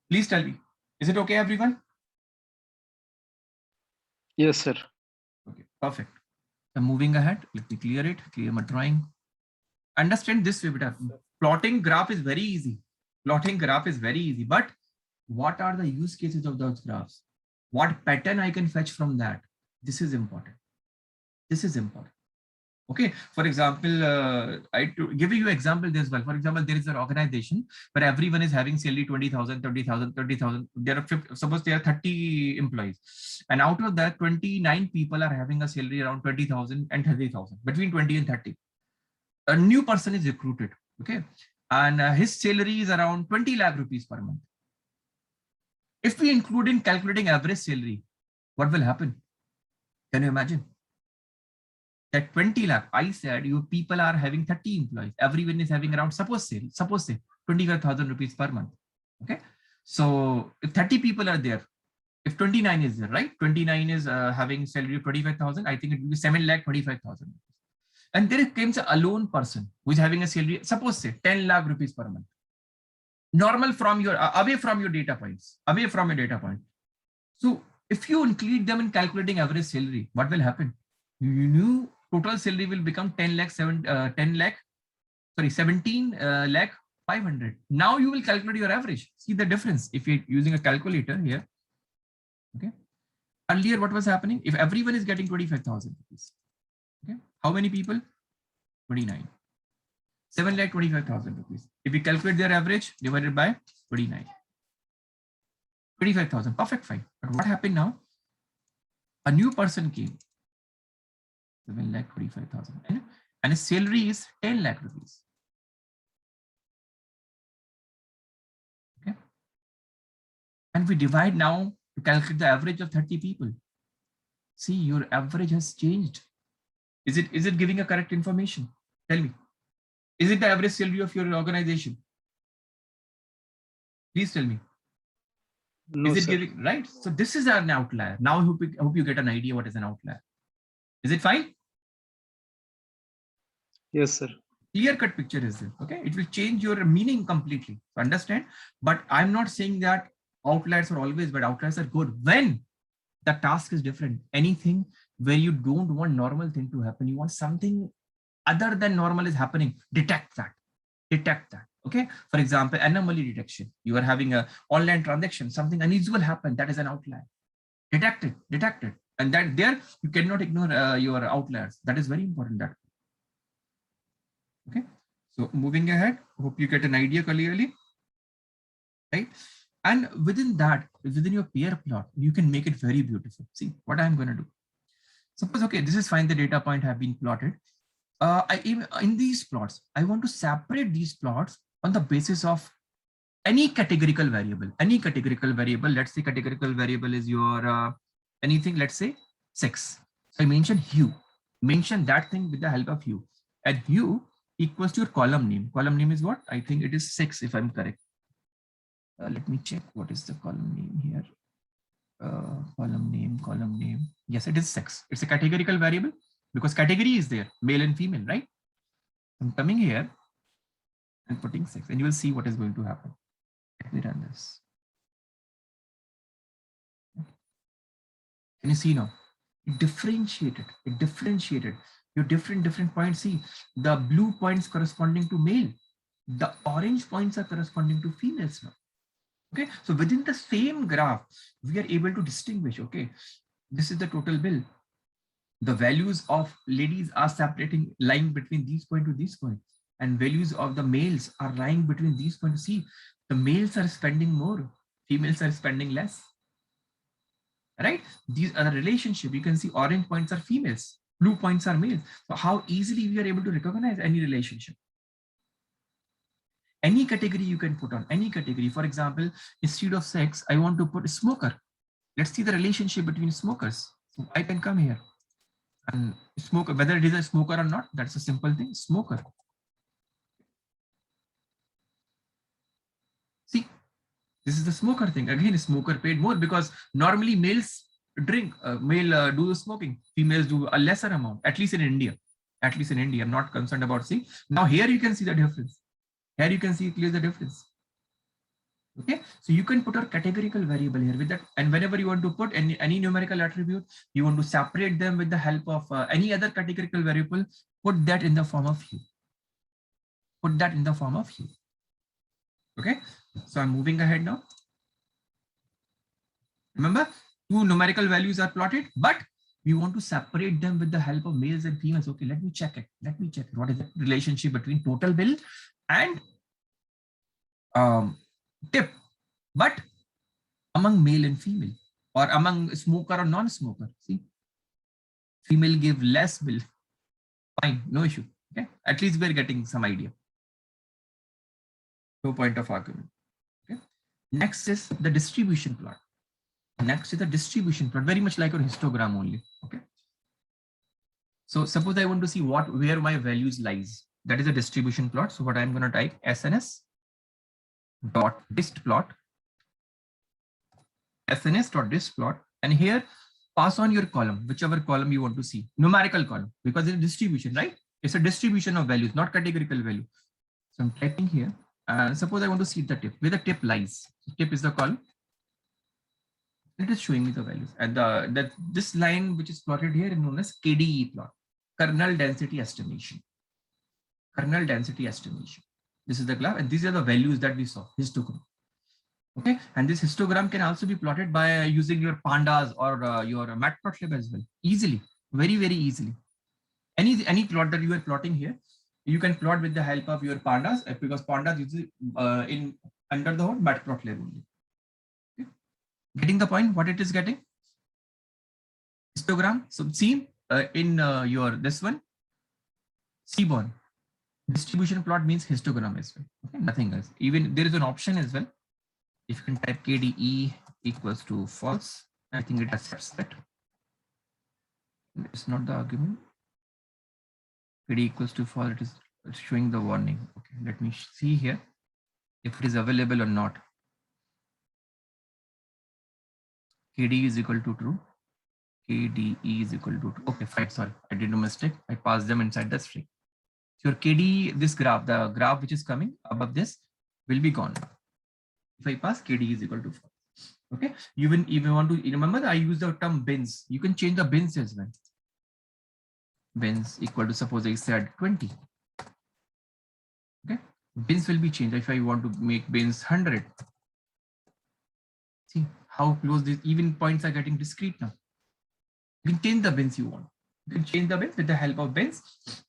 Please tell me. Is it okay, everyone? Yes, sir. Okay, perfect. I'm moving ahead. Let me clear it. Clear my drawing. Understand this way, beta. Plotting graph is very easy. Plotting graph is very easy. But what are the use cases of those graphs? What pattern I can fetch from that? This is important. This is important. Okay. For example, I give you example as well. For example, there is an organization where everyone is having salary 20,000, 30,000, 30,000. There are 50, suppose there are 30 employees, and out of that, 29 people are having a salary around 20,000 and 30,000, between 20 and 30. A new person is recruited. Okay, and his salary is around 20 lakh rupees per month. If we include in calculating average salary, what will happen? Can you imagine? That 20 lakh, I said you people are having 30 employees. Everyone is having around, suppose say 25,000 rupees per month. Okay. So if 30 people are there, if 29 is there, right? 29 is having salary of 25,000. I think it will be 7 lakh 25,000. And there comes a lone person who is having a salary, suppose say 10 lakh rupees per month. Normal from your, away from your data points, away from your data point. So if you include them in calculating average salary, what will happen? You knew total salary will become 17 lakh 500. Now you will calculate your average. See the difference if you're using a calculator here. Okay. Earlier, what was happening? If everyone is getting 25,000 rupees, okay, how many people? 29. 7 lakh 25,000 rupees. If we calculate their average divided by 29. 25,000, perfect, fine. But what happened now? A new person came. 7 lakh 25,000 and his salary is 10 lakh rupees. Okay. And we divide now to calculate the average of 30 people. See, your average has changed. Is it giving a correct information? Tell me. Is it the average salary of your organization? Please tell me. No, is it sir. giving right? So this is an outlier. Now I hope you get an idea what is an outlier. Is it fine? Yes, sir. Clear-cut picture is there. Okay, it will change your meaning completely. Understand? But I'm not saying that Outliers are always bad. Outliers are good when the task is different. Anything where you don't want normal thing to happen, you want something other than normal is happening, detect that. Detect that. Okay. For example, anomaly detection. You are having a online transaction, something unusual happened. That is an outlier. Detect it. Detect it. And that there you cannot ignore your outliers. That is very important. That. Okay. So moving ahead, hope you get an idea clearly, right? And within that, within your pair plot, you can make it very beautiful. See what I'm going to do. Suppose, okay, this is fine. The data point have been plotted. In these plots, I want to separate these plots on the basis of any categorical variable. Any categorical variable. Let's say categorical variable is your anything. Let's say 6. So I mention hue. Mention that thing with the help of hue. And hue equals to your column name. Column name is what? I think it is 6 if I'm correct. Let me check what is the column name here. Column name. Yes, it is 6. It's a categorical variable because category is there, male and female, right? I'm coming here and putting 6 and you will see what is going to happen. Let me run this. Can you see now? It differentiated. Your different points. See, the blue points corresponding to male. The orange points are corresponding to females now. Okay, so within the same graph, we are able to distinguish, okay, this is the total bill. The values of ladies are separating, lying between these points to these points, and values of the males are lying between these points. See, the males are spending more, females are spending less, right? These are the relationship. You can see orange points are females, blue points are males. So how easily we are able to recognize any relationship. Any category you can put on, any category. For example, instead of sex, I want to put smoker. Let's see the relationship between smokers. So I can come here and smoker, whether it is a smoker or not, that's a simple thing, smoker. See, this is the smoker thing. Again, smoker paid more because normally males drink, do the smoking, females do a lesser amount, at least in India. At least in India, I'm not concerned about see. Now here you can see the difference. Here you can see clearly the difference. Okay, so you can put a categorical variable here with that, and whenever you want to put any numerical attribute, you want to separate them with the help of any other categorical variable, put that in the form of hue. Put that in the form of hue. Okay, so I'm moving ahead now. Remember, two numerical values are plotted, but we want to separate them with the help of males and females. Okay, let me check it. What is the relationship between total bill and tip, but among male and female, or among smoker or non-smoker. See, female give less bill. Fine, no issue. Okay, at least we're getting some idea. No point of argument. Okay. Next is the distribution plot. Very much like a histogram only. Okay. So suppose I want to see where my values lies. That is a distribution plot. So what I'm going to type SNS dot dist plot, SNS dot dist plot, and here pass on your column, whichever column you want to see, numerical column, because it's a distribution, right? It's a distribution of values, not categorical value. So I'm typing here, and suppose I want to see the tip, where the tip lies. So tip is the column. It is showing me the values, and this line which is plotted here is known as KDE plot, kernel density estimation. Kernel density estimation. This is the graph, and these are the values that we saw, histogram. Okay, and this histogram can also be plotted by using your pandas or your matplotlib as well, easily, very easily. Any plot that you are plotting here, you can plot with the help of your pandas, because pandas uses in under the hood matplotlib only. Okay. Getting the point? What it is getting? Histogram. So see in your this one, Seaborn. Distribution plot means histogram as well. Okay, nothing else. Even there is an option as well. If you can type KDE equals to false, I think it accepts that. It's not the argument. KDE equals to false, it is showing the warning. Okay, let me see here if it is available or not. KDE is equal to true. KDE is equal to true. Okay, fine. Sorry, I did a mistake. I passed them inside the string. So your KDE, this graph, the graph which is coming above this will be gone. If I pass KDE is equal to false. Okay, you even want to remember that I use the term bins. You can change the bins as well. Bins equal to, suppose I said 20. Okay, bins will be changed. If I want to make bins 100, see how close these even points are getting discrete now. You can change the bins you want. You can change the bins with the help of bins,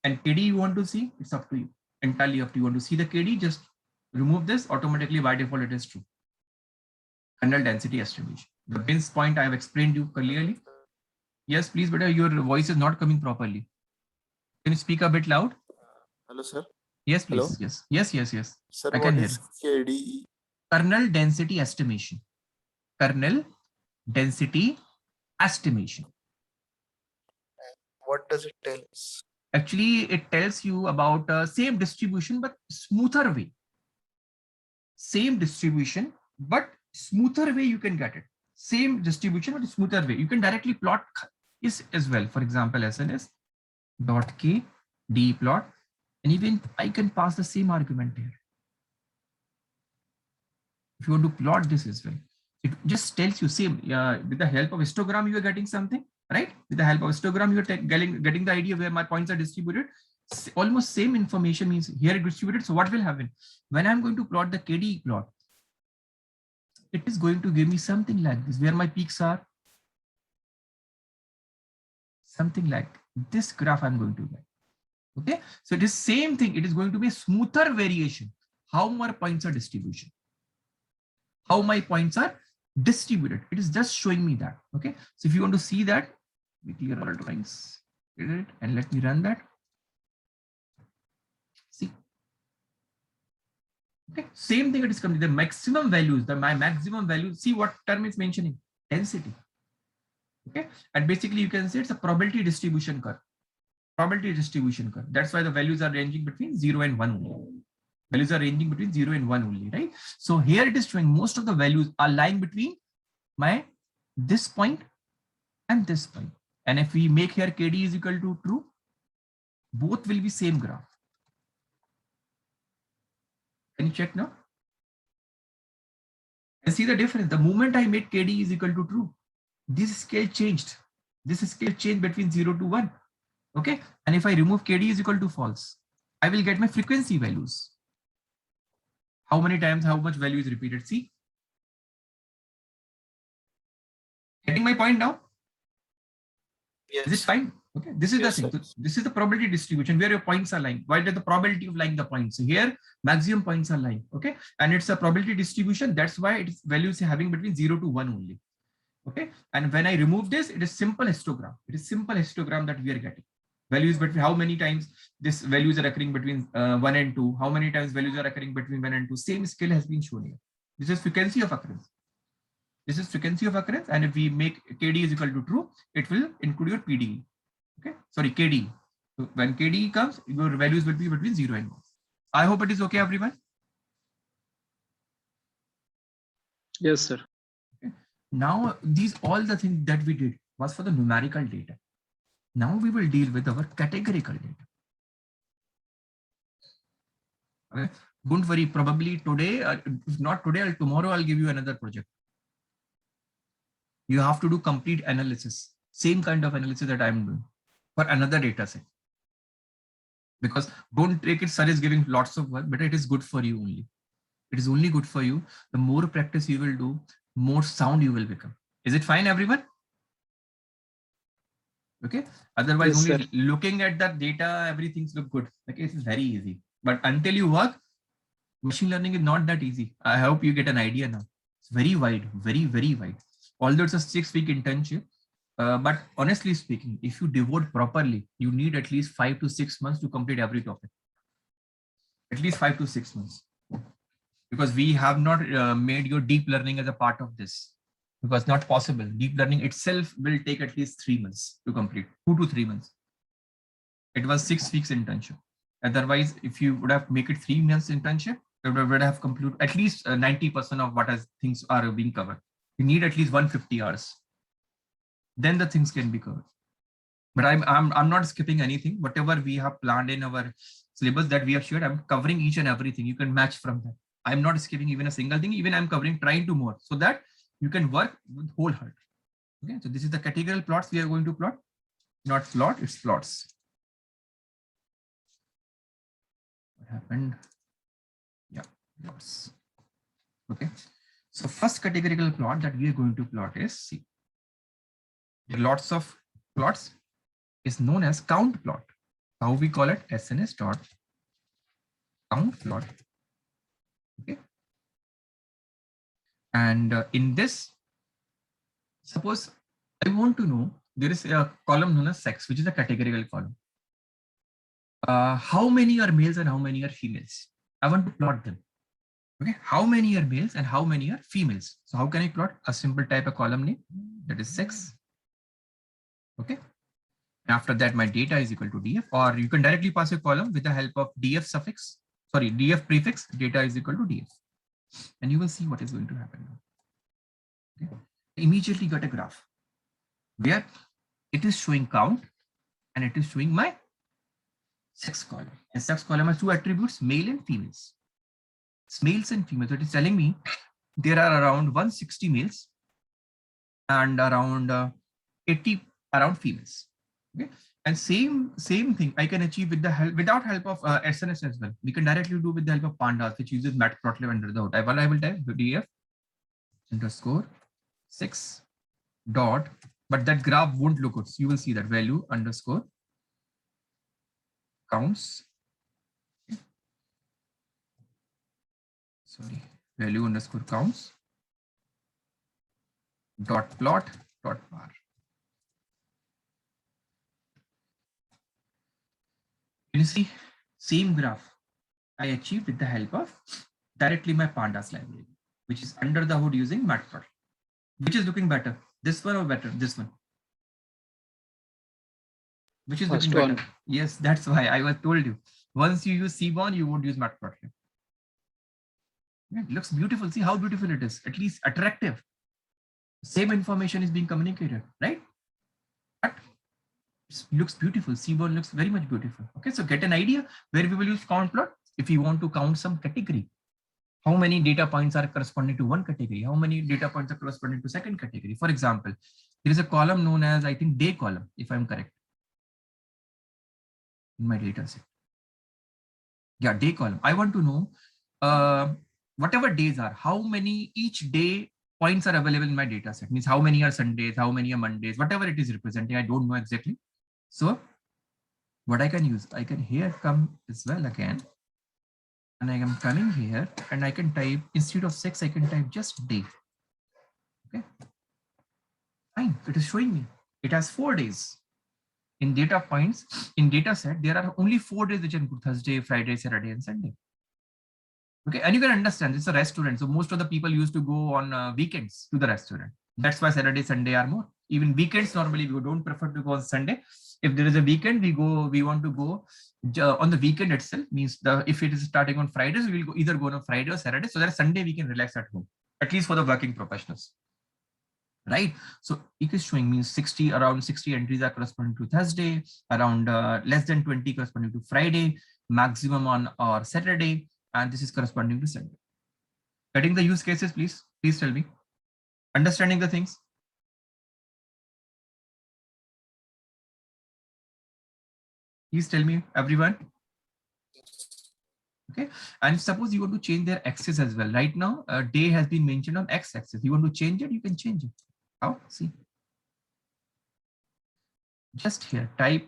and KD you want to see, it's up to you. Entirely up to you. Want to see the KD, just remove this. Automatically by default it is true. Kernel density estimation. The bins point I have explained you clearly. Yes, please, but your voice is not coming properly. Can you speak a bit loud? Hello, sir. Yes, please. Hello? Yes. Sir, I can what hear. is KDE? Kernel density estimation. Kernel density estimation. What does it tell us? Actually, it tells you about same distribution, but smoother way. Same distribution, but smoother way you can get it. Same distribution, but smoother way. You can directly plot this as well. For example, SNS dot K D plot, and even I can pass the same argument here. If you want to plot this as well, it just tells you same. With the help of histogram, you are getting something, right? With the help of histogram, you are getting the idea where my points are distributed. Almost same information means here distributed. So what will happen when I'm going to plot the KD plot? It is going to give me something like this, where my peaks are. Something like this graph I'm going to get. Okay, so it is same thing. It is going to be a smoother variation. How my points are distribution. How my points are distributed. It is just showing me that. Okay, so if you want to see that, we clear all lines. And let me run that. See. Okay, same thing. It is coming. The maximum values. My maximum value. See what term is mentioning? Density. Okay, and basically you can say it's a probability distribution curve. Probability distribution curve. That's why the values are ranging between 0 and 1 only. Values are ranging between 0 and 1 only, right? So here it is showing most of the values are lying between this point and this point. And if we make here KD is equal to true, both will be same graph. Can you check now? And see the difference. The moment I made KD is equal to true, this scale changed. This scale changed between 0 to 1. Okay, and if I remove KD is equal to false, I will get my frequency values. How many times, how much value is repeated? See, getting my point now? Yes. Is it fine? Okay, this is Yes, the thing. sir. So this is the probability distribution where your points are lying. Why did the probability of lying the points? So here maximum points are lying. Okay, and it's a probability distribution. That's why its values having between 0 to 1 only. Okay, and when I remove this, it is simple histogram. It is simple histogram that we are getting. Values between how many times this values are occurring between 1 and 2, how many times values are occurring between 1 and 2. Same scale has been shown here. This is frequency of occurrence. This is frequency of occurrence, and if we make KD is equal to true, it will include your PD. Okay, sorry, KD. So when KD comes, your values will be between 0 and 1. I hope it is okay, everyone. Yes, sir. Okay. Now these all the things that we did was for the numerical data. Now we will deal with our categorical data. Okay. Don't worry, probably today, if not today, tomorrow I'll give you another project. You have to do complete analysis, same kind of analysis that I'm doing for another data set. Because don't take it, sir is giving lots of work, but it is good for you only. It is only good for you. The more practice you will do, more sound you will become. Is it fine, everyone? Okay, otherwise Yes, only sir. looking at that data, everything's look good. Okay, it's very easy, but until you work, machine learning is not that easy. I hope you get an idea now. It's very wide, very wide. Although it's a 6-week internship, but honestly speaking, if you devote properly, you need at least 5 to 6 months to complete every topic. At least 5 to 6 months, because we have not made your deep learning as a part of this. Because not possible. Deep learning itself will take at least 3 months to complete, 2 to 3 months. It was 6 weeks internship. Otherwise, if you would have make it 3 months internship, you would have completed at least 90% of what as things are being covered. You need at least 150 hours. Then the things can be covered. But I'm not skipping anything. Whatever we have planned in our syllabus that we have shared, I'm covering each and everything. You can match from that. I'm not skipping even a single thing. Even I'm covering, trying to more, so that you can work with whole heart. Okay, so this is the categorical plots we are going to plot, not plot, it's plots. What happened? Yeah, plots. Okay, so first categorical plot that we are going to plot is, see, there are lots of plots, is known as count plot. How we call it? SNS dot count plot. Okay, and in this, suppose I want to know, there is a column known as sex, which is a categorical column. How many are males and how many are females? I want to plot them. Okay, how many are males and how many are females? So how can I plot? A simple type of column name, that is sex. Okay, after that my data is equal to df, or you can directly pass a column with the help of df suffix, sorry, df prefix, data is equal to df, and you will see what is going to happen. Okay, immediately got a graph where it is showing count and it is showing my sex column. And sex column has two attributes, male and females. It's males and females. So it is telling me there are around 160 males and around 80 around females. Okay, and same thing I can achieve with the help, without help of SNS as well. We can directly do with the help of pandas, which uses matplotlib under the hood. I will type df underscore 6 dot, but that graph won't look good. So you will see that value underscore counts. Okay. Sorry, value underscore counts dot plot dot bar. You see, same graph I achieved with the help of directly my pandas library, which is under the hood using matplotlib. Which is looking better, this one or better? This one. Which is First looking better? one. Yes, that's why I was told you. Once you use Seaborn, you won't use matplotlib. It looks beautiful. See how beautiful it is. At least attractive. Same information is being communicated, right? But it looks beautiful. Seaborn looks very much beautiful. Okay, so get an idea where we will use count plot if you want to count some category. How many data points are corresponding to one category? How many data points are corresponding to second category? For example, there is a column known as, I think, day column, if I'm correct, in my data set. Yeah, day column. I want to know whatever days are, how many each day points are available in my data set. Means how many are Sundays, how many are Mondays, whatever it is representing. I don't know exactly. So what I can use, I can here come as well again. And I am coming here and I can type, instead of 6, I can type just day. Okay. Fine. It is showing me. It has 4 days. In data points, in data set, there are only 4 days which include Thursday, Friday, Saturday, and Sunday. Okay. And you can understand it's a restaurant. So most of the people used to go on weekends to the restaurant. That's why Saturday, Sunday are more. Even weekends, normally we don't prefer to go on Sunday. If there is a weekend, we want to go on the weekend itself. Means if it is starting on Fridays, we will either go on Friday or Saturday, so that Sunday we can relax at home, at least for the working professionals, right? So it is showing means around 60 entries are corresponding to Thursday, around less than 20 corresponding to Friday, maximum on or Saturday, and this is corresponding to Sunday. Getting the use cases, please tell me. Understanding the things. Please tell me, everyone. Okay, and suppose you want to change their axis as well. Right now, a day has been mentioned on x-axis. You want to change it, you can change it. How? See. Just here, type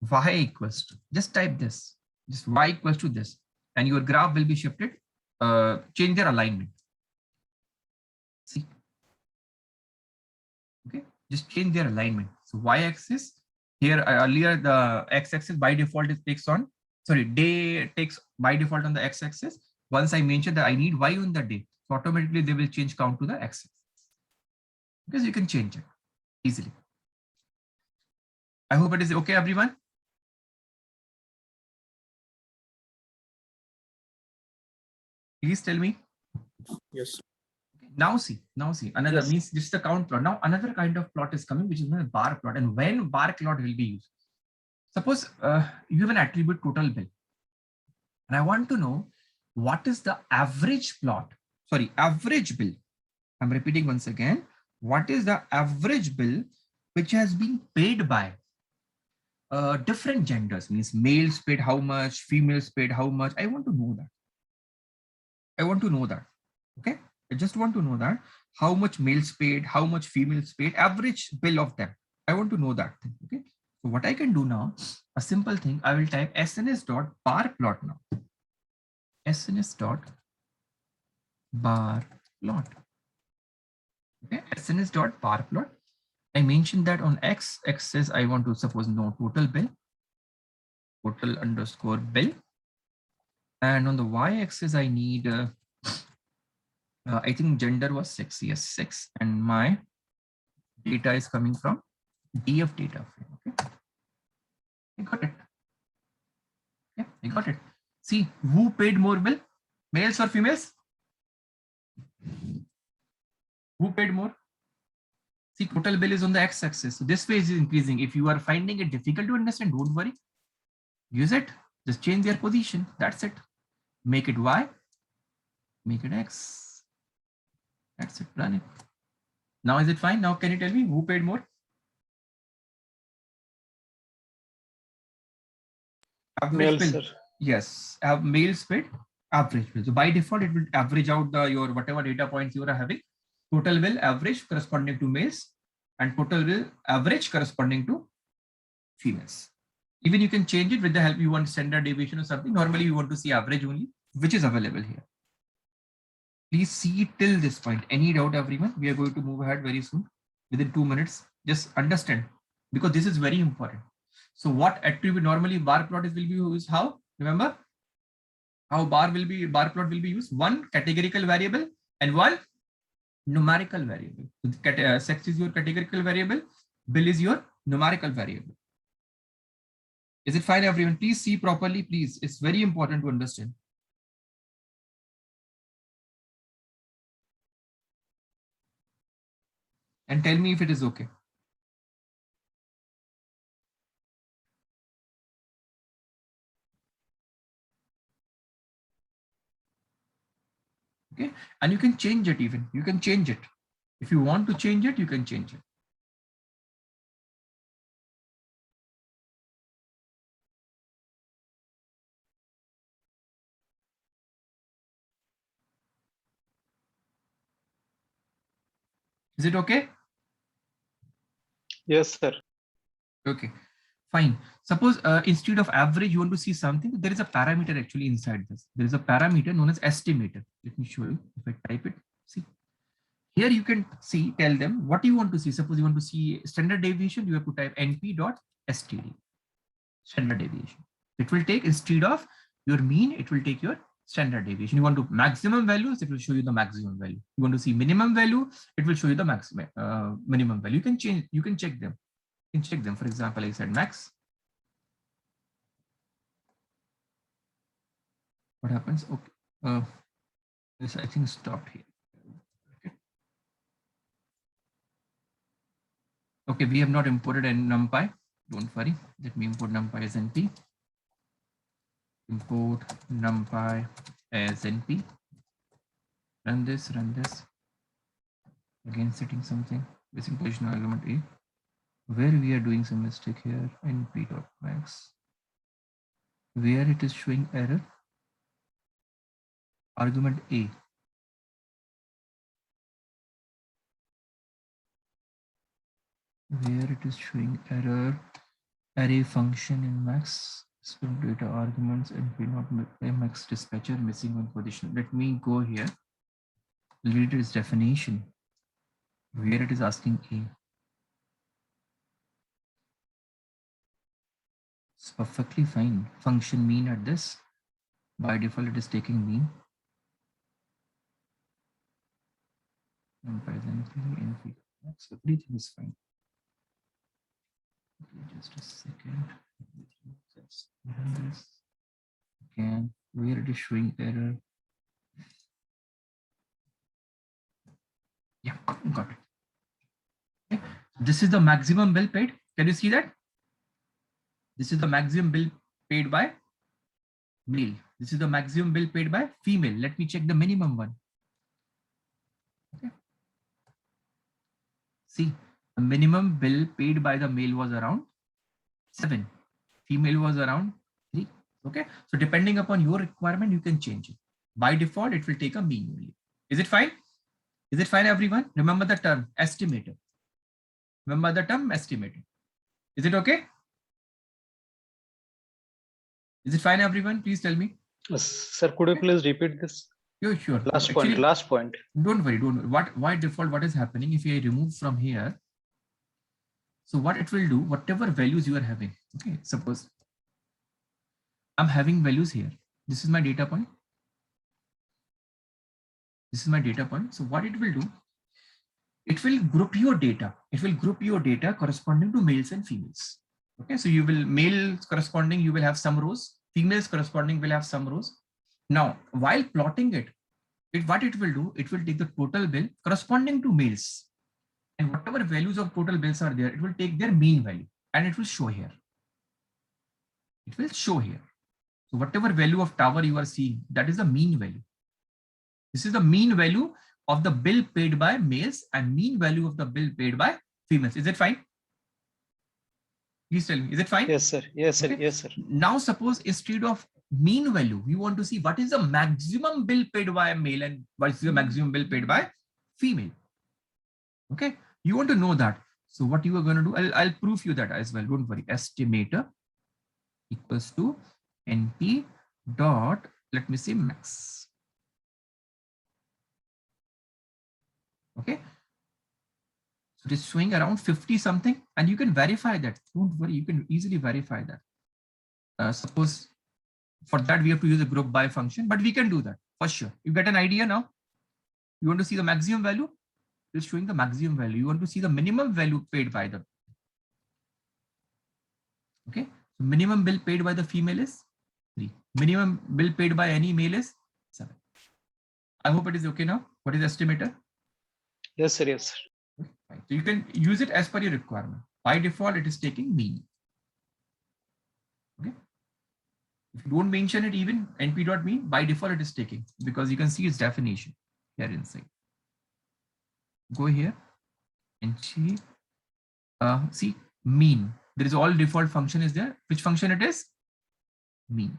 y equals to, just type this, just y equals to this, and your graph will be shifted. Change their alignment. See. Okay, just change their alignment. So y-axis. Here earlier the x-axis by default it takes on, sorry, day takes by default on the x-axis. Once I mentioned that I need y on the day, so automatically they will change count to the x-axis. Because you can change it easily. I hope it is okay, everyone. Please tell me. Yes. Now see, another Yes. means this is the count plot. Now another kind of plot is coming, which is known as bar plot. And when bar plot will be used? Suppose you have an attribute total bill. And I want to know what is the average plot, sorry, average bill I'm repeating once again. What is the average bill which has been paid by different genders? Means males paid how much, females paid how much. I want to know that. I want to know that. Okay. I just want to know that how much males paid, how much females paid, average bill of them. I want to know that thing. Okay. So what I can do now, a simple thing, I will type SNS dot bar plot now. SNS dot bar plot. Okay. SNS dot bar plot. I mentioned that on X axis, I want to suppose no total bill, total underscore bill. And on the Y axis, I need, I think gender was 6. Yes, 6. And my data is coming from DF data frame. Okay. I got it. Yeah, I got it. See, who paid more bill? Males or females? Who paid more? See, total bill is on the X axis. So this way is increasing. If you are finding it difficult to understand, don't worry. Use it. Just change their position. That's it. Make it Y. Make it X. That's it. Run it. Now is it fine? Now can you tell me who paid more? Average Males, bill. sir. Yes, males paid average bill. So by default, it will average out your whatever data points you are having. Total bill average corresponding to males and total bill average corresponding to females. Even you can change it with the help you want standard deviation or something. Normally you want to see average only, which is available here. Please see till this point. Any doubt, everyone? We are going to move ahead very soon. Within 2 minutes. Just understand, because this is very important. So what attribute normally bar plot will be used? How? Remember how bar plot will be used? One categorical variable and one numerical variable. So sex is your categorical variable, bill is your numerical variable. Is it fine, everyone? Please see properly, please. It's very important to understand. And tell me if it is okay. Okay, and you can change it even. You can change it. If you want to change it, you can change it. Is it okay? Yes, sir. Okay, fine. Suppose instead of average, you want to see something. There is a parameter actually inside this. There is a parameter known as estimator. Let me show you. If I type it, see. Here you can see, tell them what you want to see. Suppose you want to see standard deviation, you have to type np.std, standard deviation. It will take, instead of your mean, it will take your standard deviation. You want to maximum values, it will show you the maximum value. You want to see minimum value, it will show you the maximum minimum value. You can change, you can check them. You can check them. For example, I said max. What happens? Okay. This I think stopped here. Okay, we have not imported any NumPy. Don't worry. Let me import NumPy as NP. Import NumPy as NP. Run this, run this. Again, setting something. Missing position argument A. Where we are doing some mistake here. NP.max. Where it is showing error. Argument A. Where it is showing error, array function in max, split data arguments, and not max dispatcher missing one position. Let me go here. Read its definition. Where it is asking A. It's perfectly fine. Function mean at this. By default, it is taking mean. NP, max, everything is fine. Okay, just a second. Let's run this again. Where it is showing error. Yeah, got it. Okay. This is the maximum bill paid. Can you see that? This is the maximum bill paid by male. This is the maximum bill paid by female. Let me check the minimum one. Okay. See, the minimum bill paid by the male was around 7. Female was around 3. Okay. So depending upon your requirement, you can change it. By default, it will take a mean value. Is it fine? Is it fine, everyone? Remember the term estimator. Remember the term estimator. Is it okay? Is it fine, everyone? Please tell me. Sir, could you Okay. please repeat this You're sure. last Actually, point? Last point. Don't worry. Don't worry. Why default? What is happening if I remove from here? So what it will do, whatever values you are having. Okay. Suppose I'm having values here. This is my data point. This is my data point. So what it will do, it will group your data. It will group your data corresponding to males and females. Okay, so you will males corresponding, you will have some rows, females corresponding will have some rows. Now, while plotting it, what it will do, it will take the total bill corresponding to males, and whatever values of total bills are there, it will take their mean value and it will show here. It will show here. So whatever value of tower you are seeing, that is the mean value. This is the mean value of the bill paid by males and mean value of the bill paid by females. Is it fine? Please tell me, is it fine? Yes, sir. Yes, sir. Okay. Yes, sir. Now suppose instead of mean value, we want to see what is the maximum bill paid by a male and what is the maximum bill paid by female. Okay, you want to know that. So what you are going to do, I'll prove you that as well. Don't worry. Estimator equals to NP dot, let me say max. Okay. So it is showing around 50 something, and you can verify that. Don't worry, you can easily verify that. Suppose for that we have to use a group by function, but we can do that for sure. You get an idea now. You want to see the maximum value? It is showing the maximum value. You want to see the minimum value paid by the. Okay. So minimum bill paid by the female is 3. Minimum bill paid by any male is 7. I hope it is okay now. What is estimator? Yes, sir. Yes, sir. Right. So you can use it as per your requirement. By default, it is taking mean. Okay. If you don't mention it even np.mean, by default it is taking, because you can see its definition here inside. Go here and see mean. There is all default function is there. Which function it is? Mean.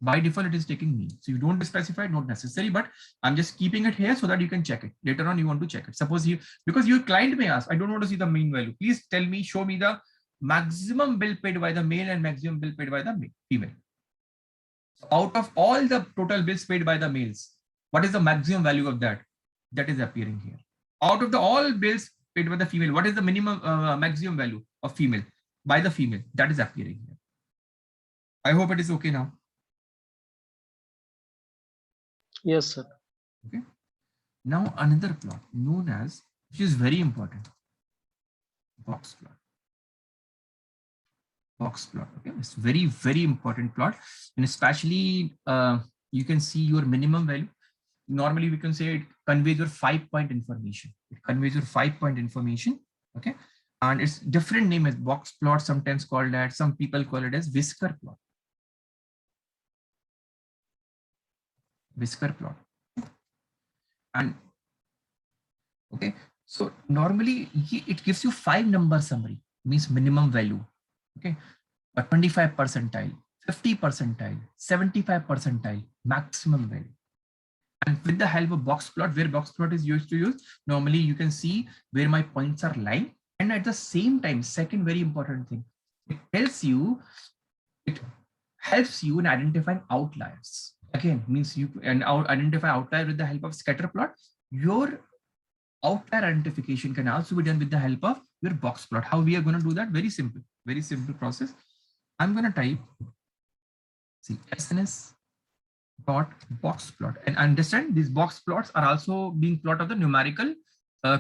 By default, it is taking mean. So you don't specify, not necessary, but I'm just keeping it here so that you can check it. Later on, you want to check it. Suppose you, because your client may ask, I don't want to see the mean value. Please tell me, show me the maximum bill paid by the male and maximum bill paid by the female. So out of all the total bills paid by the males, what is the maximum value of that? That is appearing here. Out of the all bills paid by the female, what is the minimum maximum value of female by the female? That is appearing here. I hope it is okay now. Yes, sir. Okay. Now another plot known as, which is very important, box plot. Box plot. Okay, it's very, very important plot, and especially you can see your minimum value. Normally we can say it conveys your 5-point information. It conveys your 5-point information. Okay, and it's different name as box plot, sometimes called that. Some people call it as whisker plot. Whisker plot. And okay, so normally it gives you 5-number summary, means minimum value. Okay, but 25 percentile, 50 percentile, 75 percentile, maximum value. And with the help of box plot, where box plot is used to use, normally you can see where my points are lying. And at the same time, second very important thing, it tells you, it helps you in identifying outliers. Again, means you can identify outlier with the help of scatter plot. Your outlier identification can also be done with the help of your box plot. How we are going to do that? Very simple process. I'm going to type SNS dot box plot, and understand these box plots are also being plot of the numerical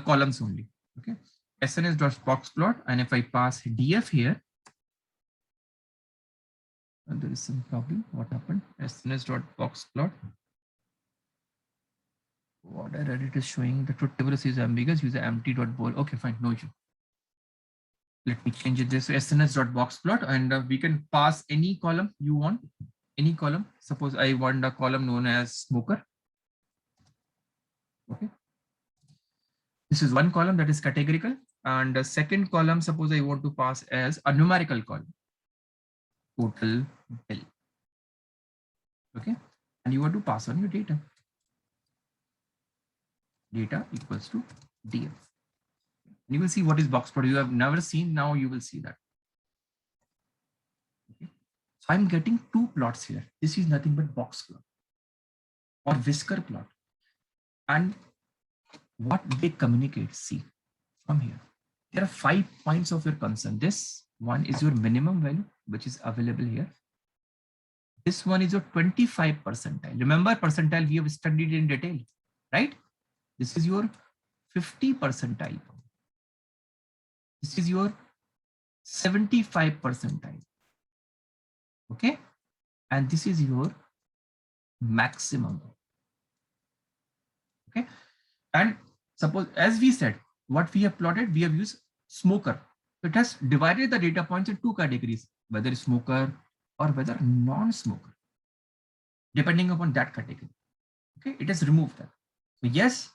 columns only. Okay, SNS dot box plot, and if I pass df here, there is some problem. What happened? SNS dot box plot. What error it is showing? The truth table is ambiguous. Use the empty dot bold. Okay, fine, no issue. Let me change it this to SNS dot box plot, and we can pass any column you want. Any column. Suppose I want a column known as smoker. Okay. This is one column that is categorical, and the second column, suppose I want to pass as a numerical column, total bill. Okay, and you want to pass on your data. Data equals to DF. You will see what is box plot. You have never seen, now you will see that. Okay. So I'm getting two plots here. This is nothing but box plot or whisker plot. And what they communicate, see from here. There are 5 points of your concern. This one is your minimum value, which is available here. This one is your 25 percentile. Remember percentile, we have studied in detail, right? This is your 50 percentile. This is your 75 percentile. Okay. And this is your maximum. Okay. And suppose, as we said, what we have plotted, we have used smoker. It has divided the data points in two categories, whether smoker or whether non-smoker, depending upon that category. Okay. It has removed that. So yes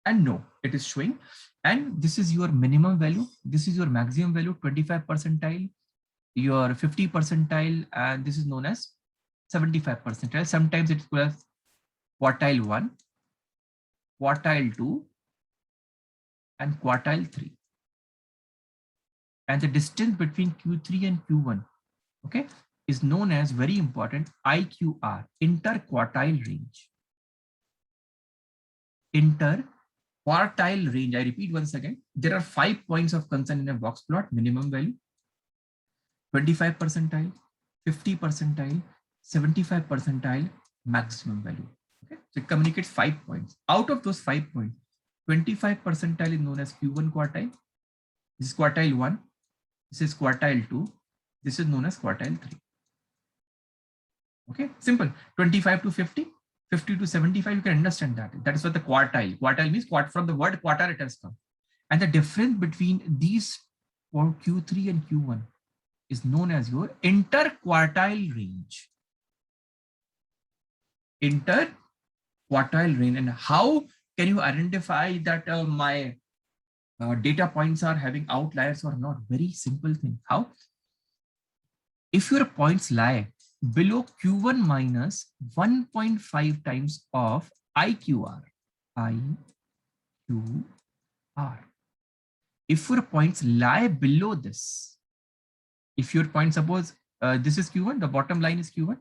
and no, it is showing. And this is your minimum value. This is your maximum value, 25 percentile, your 50 percentile, and this is known as 75 percentile. Sometimes it's called as quartile 1, quartile 2, and quartile 3. And the distance between Q3 and Q1, okay, is known as, very important, IQR, interquartile range. Interquartile range. I repeat once again, there are 5 points of concern in a box plot: minimum value, 25 percentile, 50 percentile, 75 percentile, maximum value. Okay, so it communicates 5 points. Out of those 5 points, 25 percentile is known as Q1 quartile. This is quartile 1. This is quartile 2. This is known as quartile 3. Okay, simple. 25 to 50, 50 to 75, you can understand that. That is what the quartile. Quartile means from the word quarter it has come. And the difference between these for Q3 and Q1 is known as your interquartile range. Interquartile range. And how can you identify that my data points are having outliers or not? Very simple thing. How? If your points lie below Q1 minus 1.5 times of IQR. If your points lie below this, if your point, suppose this is Q1, the bottom line is Q1,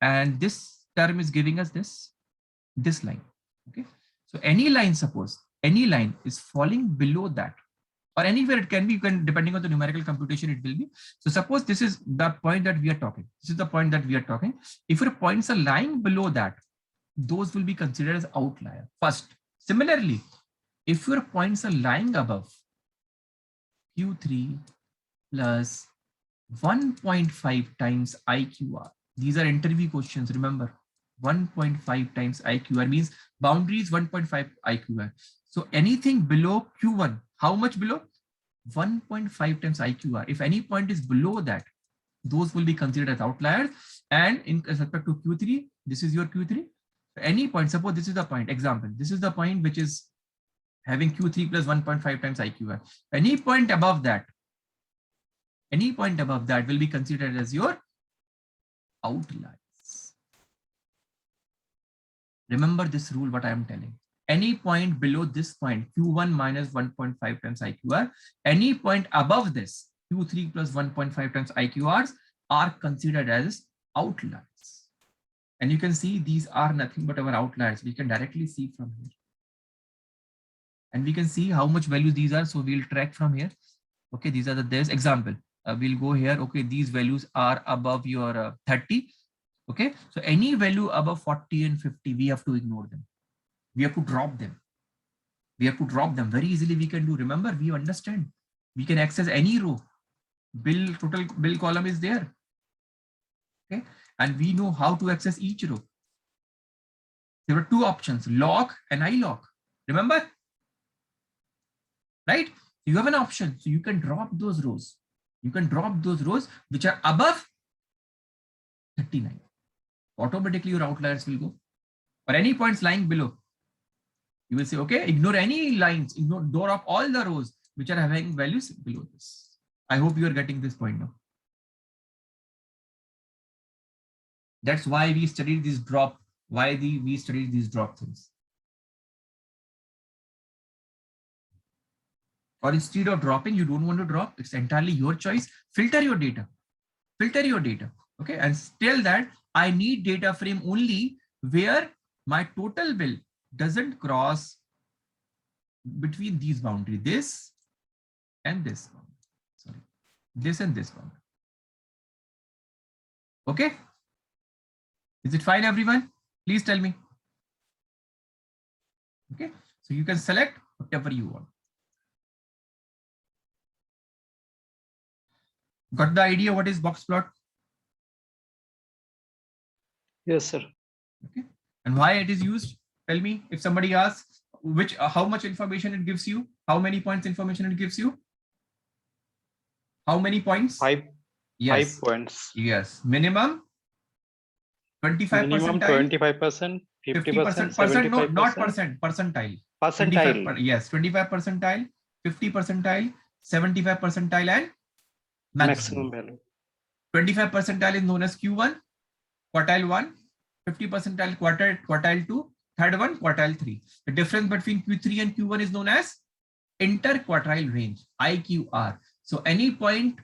and this term is giving us this line. Okay. So any line, suppose any line is falling below that, or anywhere it can be, you can, depending on the numerical computation, it will be. So suppose this is the point that we are talking. This is the point that we are talking. If your points are lying below that, those will be considered as outlier first. Similarly, if your points are lying above Q3 plus 1.5 times IQR, these are interview questions, remember, 1.5 times IQR means boundary is 1.5 IQR. So anything below Q1, how much below? 1.5 times IQR. If any point is below that, those will be considered as outliers. And in respect to Q3, this is your Q3. Any point, suppose this is the point, example, this is the point which is having Q3 plus 1.5 times IQR. Any point above that will be considered as your outliers. Remember this rule, what I am telling. Any point below this point, Q1 minus 1.5 times IQR, any point above this, Q3 plus 1.5 times IQRs, are considered as outliers. And you can see these are nothing but our outliers. We can directly see from here. And we can see how much values these are. So we'll track from here. Okay, these are there's example. We'll go here. Okay, these values are above your 30. Okay, so any value above 40 and 50, we have to ignore them. We have to drop them. Very easily we can do. Remember, we understand. We can access any row. Total bill column is there. Okay, and we know how to access each row. There were two options, lock and iLock. Remember? Right? You have an option. So you can drop those rows. You can drop those rows which are above 39. Automatically your outliers will go. Or any points lying below. You will say, okay, ignore any lines, ignore up all the rows which are having values below this. I hope you are getting this point now. That's why we studied this drop. We studied these drop things. Or instead of dropping, you don't want to drop. It's entirely your choice. Filter your data. Filter your data. Okay. And tell that I need data frame only where my total bill doesn't cross between these boundaries, this and this boundary. Sorry, this and this boundary. Okay. Is it fine, everyone? Please tell me. Okay. So you can select whatever you want. Got the idea what is box plot? Yes, sir. Okay. And why it is used? Tell me if somebody asks how much information it gives you, how many points information it gives you. How many points? 5 Yes. 5 points. Yes. Minimum 25%. Minimum 25%, 50%, No, not 75%. percent, percentile. Percentile. Yes, 25 percentile, 50 percentile, 75 percentile, and Maximum maximum. value. 25 percentile is known as Q1, quartile 1, 50 percentile quartile 2, third one quartile 3. The difference between Q3 and Q1 is known as interquartile range, IQR. So any point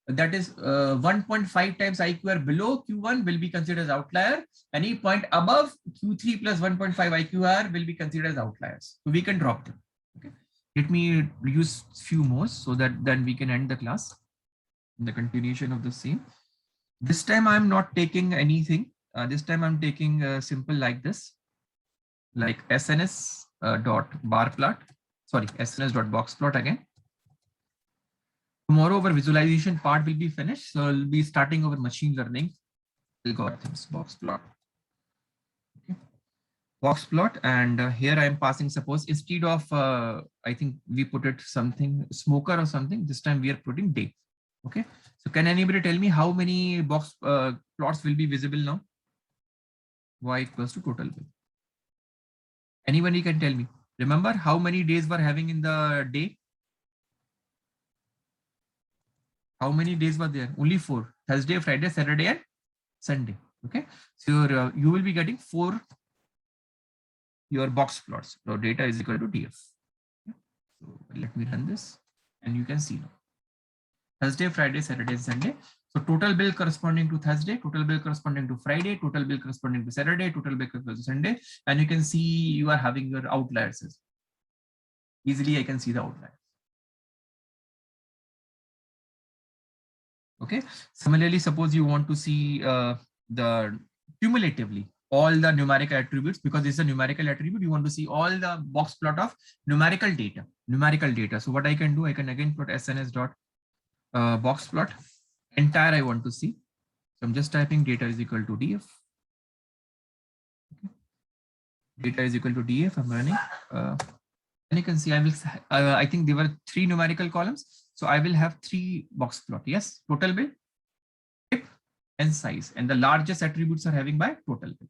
that is 1.5 times IQR below Q1 will be considered as outlier. Any point above Q3 plus 1.5 IQR will be considered as outliers. So we can drop them. Okay. Let me use few more so that then we can end the class in the continuation of the same. This time I'm not taking anything. This time I'm taking simple like this, like SNS dot bar plot. Sorry, SNS dot box plot again. Tomorrow our visualization part will be finished. So I'll be starting our machine learning algorithms, box plot. Okay. Box plot, and here I am passing, suppose instead of, I think we put it something smoker or something, this time we are putting day. Okay. So can anybody tell me how many box plots will be visible now? Y equals to total bill. Anybody can tell me. Remember how many days we're having in the day? How many days were there? Only 4. Thursday, Friday, Saturday, and Sunday. Okay. So you will be getting 4 your box plots. So data is equal to DF. Okay. So let me run this and you can see now. Thursday, Friday, Saturday, and Sunday. So total bill corresponding to Thursday, total bill corresponding to Friday, total bill corresponding to Saturday, total bill corresponding to Sunday. And you can see you are having your outliers. Easily I can see the outliers. Okay. Similarly, suppose you want to see the cumulatively all the numerical attributes, because it's a numerical attribute. You want to see all the box plot of numerical data. So what I can do, I can again put SNS dot box plot entire I want to see. So I'm just typing data is equal to DF. Okay. Data is equal to DF. I'm running. And you can see I will. I think there were 3 numerical columns. So I will have 3 box plot. Yes, total bill, tip, and size, and the largest attributes are having by total bill.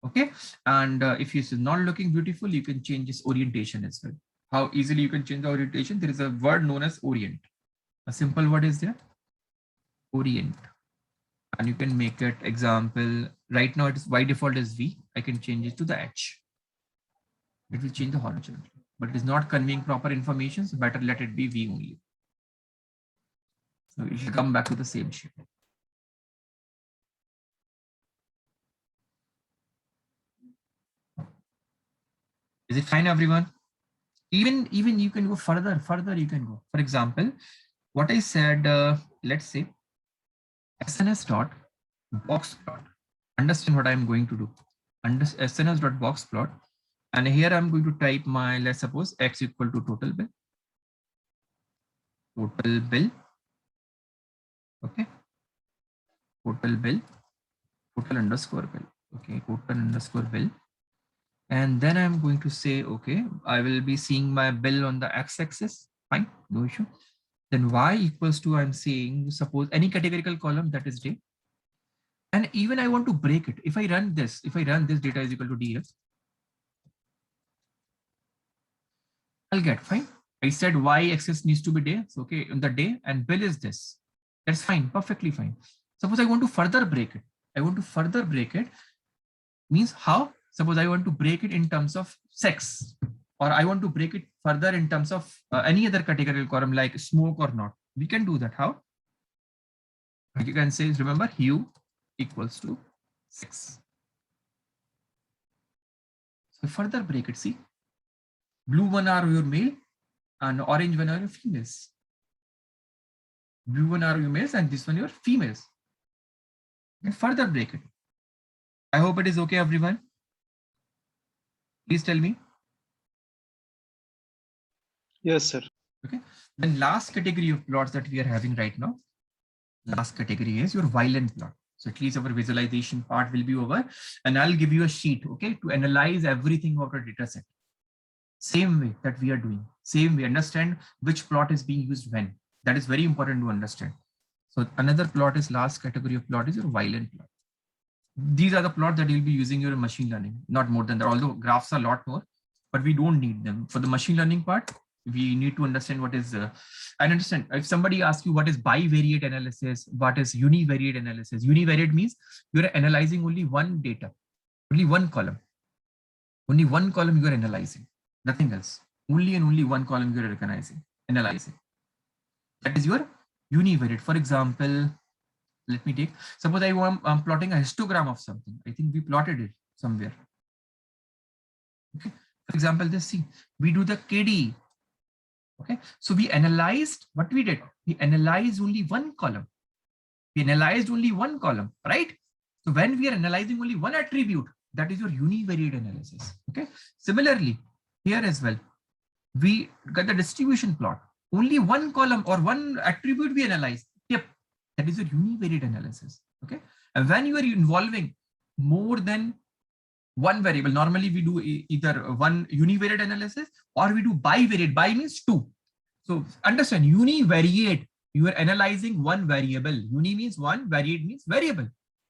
Okay, and if it's not looking beautiful, you can change this orientation as well. How easily you can change the orientation? There is a word known as orient. A simple word is there, orient, and you can make it example. Right now it is by default is V. I can change it to the H. It will change the horizontal, but it is not conveying proper information, so better let it be V only. So it will come back to the same shape. Is it fine, everyone? Even you can go further you can go. For example, what I said, let's say SNS dot box plot. Understand what I'm going to do. SNS dot box plot. And here I'm going to type my, let's suppose X equal to total bill. Total bill. Okay. Total bill. Total underscore bill. Okay. Total underscore bill. And then I'm going to say, okay, I will be seeing my bill on the x-axis. Fine, no issue. Then y equals to, I'm saying, suppose any categorical column that is day. And even I want to break it. If I run this data is equal to DF. I'll get fine. I said y axis needs to be day. So okay, in the day, and bill is this. That's fine, perfectly fine. Suppose I want to further break it. I want to further break it. Means how? Suppose I want to break it in terms of sex, or I want to break it further in terms of any other categorical column like smoke or not. We can do that. How? You can say, remember, hue equals to sex. So further break it. See, blue one are your male and orange one are your females. Blue one are your males and this one your females. And further break it. I hope it is okay, everyone. Please tell me. Yes, sir. Okay. Then last category of plots that we are having right now, last category is your violent plot. So at least our visualization part will be over, and I'll give you a sheet, okay, to analyze everything of our data set. Same way that we are doing, same way, understand which plot is being used when. That is very important to understand. So another plot is last category of plot is your violent plot. These are the plots that you'll be using your machine learning, not more than that, although graphs are a lot more, but we don't need them. For the machine learning part, we need to understand what is, and understand if somebody asks you what is bivariate analysis, what is univariate analysis. Univariate means you're analyzing only one data, only one column. Only one column you are analyzing, nothing else. Only and only one column you are analyzing. That is your univariate. For example, let me take, suppose I'm plotting a histogram of something. I think we plotted it somewhere. Okay. For example, this, see, we do the KD. Okay, so we analyzed what we did. We analyzed only one column. We analyzed only one column, right? So when we are analyzing only one attribute, that is your univariate analysis. Okay. Similarly, here as well, we got the distribution plot. Only one column or one attribute we analyze. Yep, that is your univariate analysis. Okay. And when you are involving more than one variable, normally we do either one univariate analysis or we do bivariate. Bi means two. So understand, univariate, you are analyzing one variable. Uni means one, variate means variable.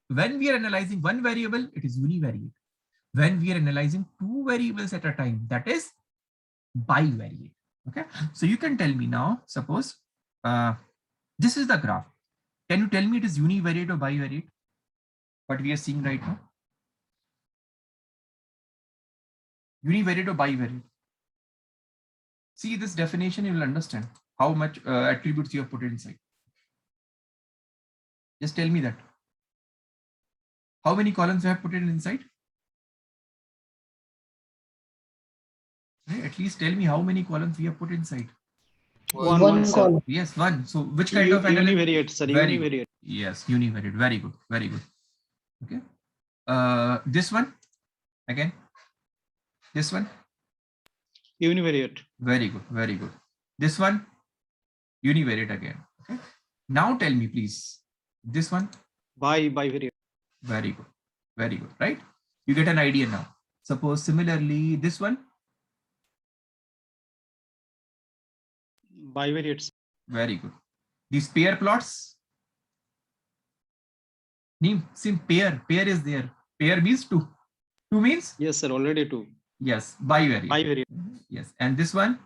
When we are analyzing one variable, it is univariate. When we are analyzing two variables at a time, that is bivariate. Okay. So you can tell me now, suppose this is the graph. Can you tell me it is univariate or bivariate? What we are seeing right now? Univariate or bivariate? See this definition, you will understand how much attributes you have put inside. Just tell me that. How many columns you have put it inside? Right? At least tell me how many columns we have put inside. One sir. column. Yes, one. So which kind of Univariate, sir. Very Univariate. good. Yes, univariate. Very good. Very good. Okay. This one again. This one. Univariate. Very good. Very good. This one. Univariate again. Okay. Now tell me, please. This one. Bivariate. Very good. Very good. Right. You get an idea now. Suppose similarly, this one. Bivariate. Very good. These pair plots. See, pair is there. Pair means two. Two means? Yes, sir. Already two. Yes, bivariate. Bivariate. Yes, and this one?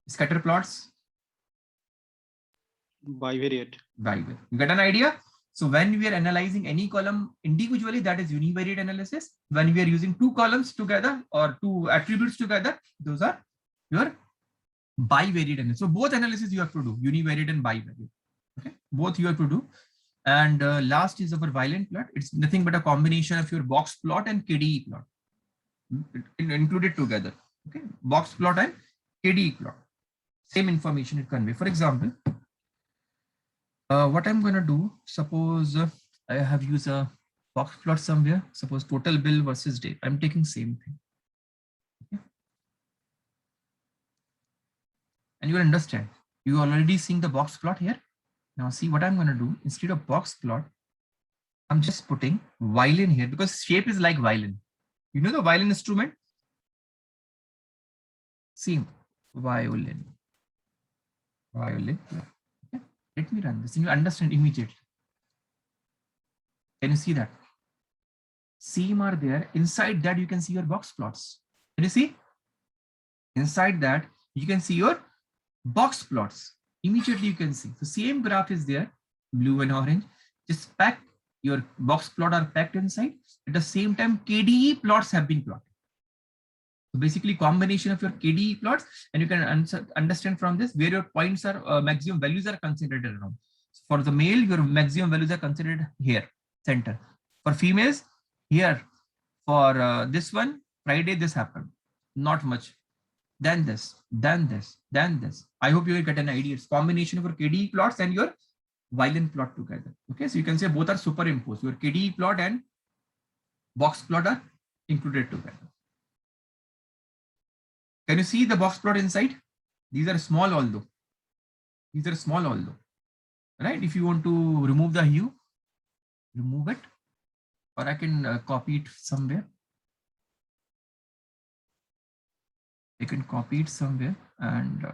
Scatter plots? Bivariate. Bivariate. You get an idea? So when we are analyzing any column individually, that is univariate analysis. When we are using two columns together or two attributes together, those are your bivariate analysis. So both analysis you have to do, univariate and bivariate. Okay, both you have to do. And last is our violent plot. It's nothing but a combination of your box plot and KDE plot included together. Okay, box plot and KDE plot. Same information it convey. For example, what I'm going to do, suppose I have used a box plot somewhere. Suppose total bill versus date. I'm taking same thing. Okay. And you will understand. You already seeing the box plot here. Now see what I'm going to do. Instead of box plot, I'm just putting violin here because shape is like violin. You know the violin instrument? See, violin. Okay. Let me run this and you understand immediately. Can you see that? Same are there. Inside that you can see your box plots. Can you see? Inside that, you can see your box plots. Immediately you can see the same graph is there, blue and orange. Just pack your box plot are packed inside. At the same time, KDE plots have been plotted. So basically, combination of your KDE plots, and you can understand from this where your points are maximum values are considered around. So for the male, your maximum values are considered here, center. For females, here. For this one, Friday, this happened. Not much. Then this, then this, then this. I hope you will get an idea. It's combination of your KDE plots and your violin plot together. Okay, so you can say both are superimposed. Your KDE plot and box plot are included together. Can you see the box plot inside? These are small although. These are small although. Right? If you want to remove the hue, remove it. Or I can copy it somewhere. You can copy it somewhere and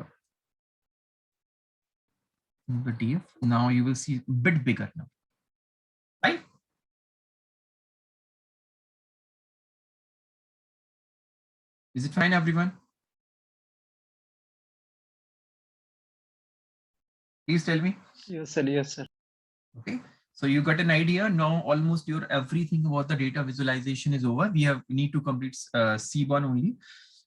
the DF. Now you will see a bit bigger now, right? Is it fine, everyone? Please tell me. Yes, sir. Yes, sir. Okay. So you got an idea now. Almost your everything about the data visualization is over. We need to complete C1 only.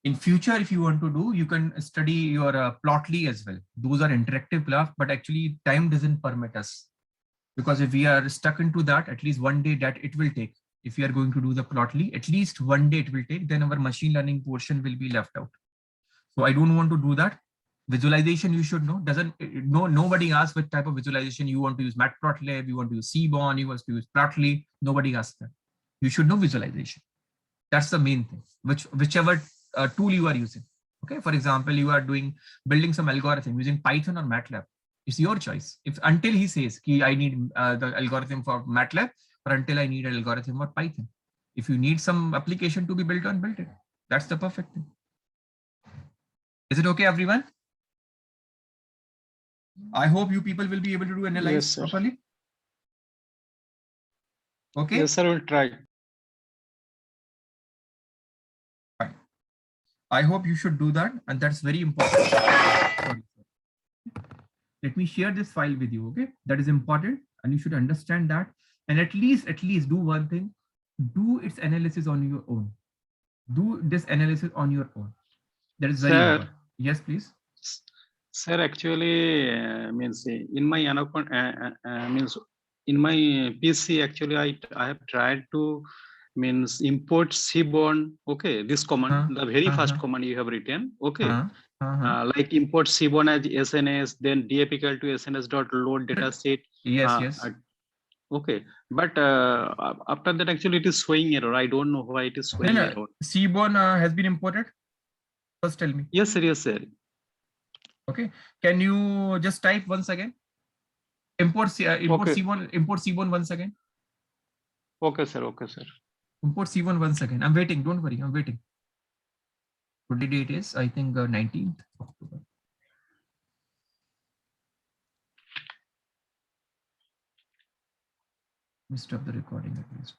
In future, if you want to do, you can study your Plotly as well. Those are interactive graph, but actually time doesn't permit us, because if we are stuck into that, at least one day that it will take. If we are going to do the Plotly, at least one day it will take. Then our machine learning portion will be left out. So I don't want to do that. Visualization you should know. Nobody asks what type of visualization you want to use. Matplotlib, you want to use Seaborn, you want to use Plotly. Nobody asks that. You should know visualization. That's the main thing. Whichever tool you are using. Okay, for example, you are building some algorithm using Python or MATLAB. It's your choice. If until he says, I need the algorithm for MATLAB, or until I need an algorithm for Python. If you need some application to be built on, build it. That's the perfect thing. Is it okay, everyone? I hope you people will be able to do analyze properly. Okay. Yes, sir. We'll try. Fine. I hope you should do that, and that's very important. Sorry. Let me share this file with you. Okay, that is important, and you should understand that. And at least do one thing: do its analysis on your own. Do this analysis on your own. That is very important. Yes, please. Sir, actually, means in my means in my PC, actually, I have tried to means import Seaborn. Okay, this command, the very first command you have written. Okay, like import Seaborn as SNS, then df equal to sns.load data set. Yes. Okay, but after that, actually, it is showing error. I don't know why it is showing error. Seaborn has been imported. First, tell me. Yes, sir. Yes, sir. Okay, can you just type once again? Import Seaborn once again. Okay, sir. Okay, sir. Import C1 once again. I'm waiting. Don't worry. I'm waiting. Today date is, I think, 19th October. Let me stop the recording at least.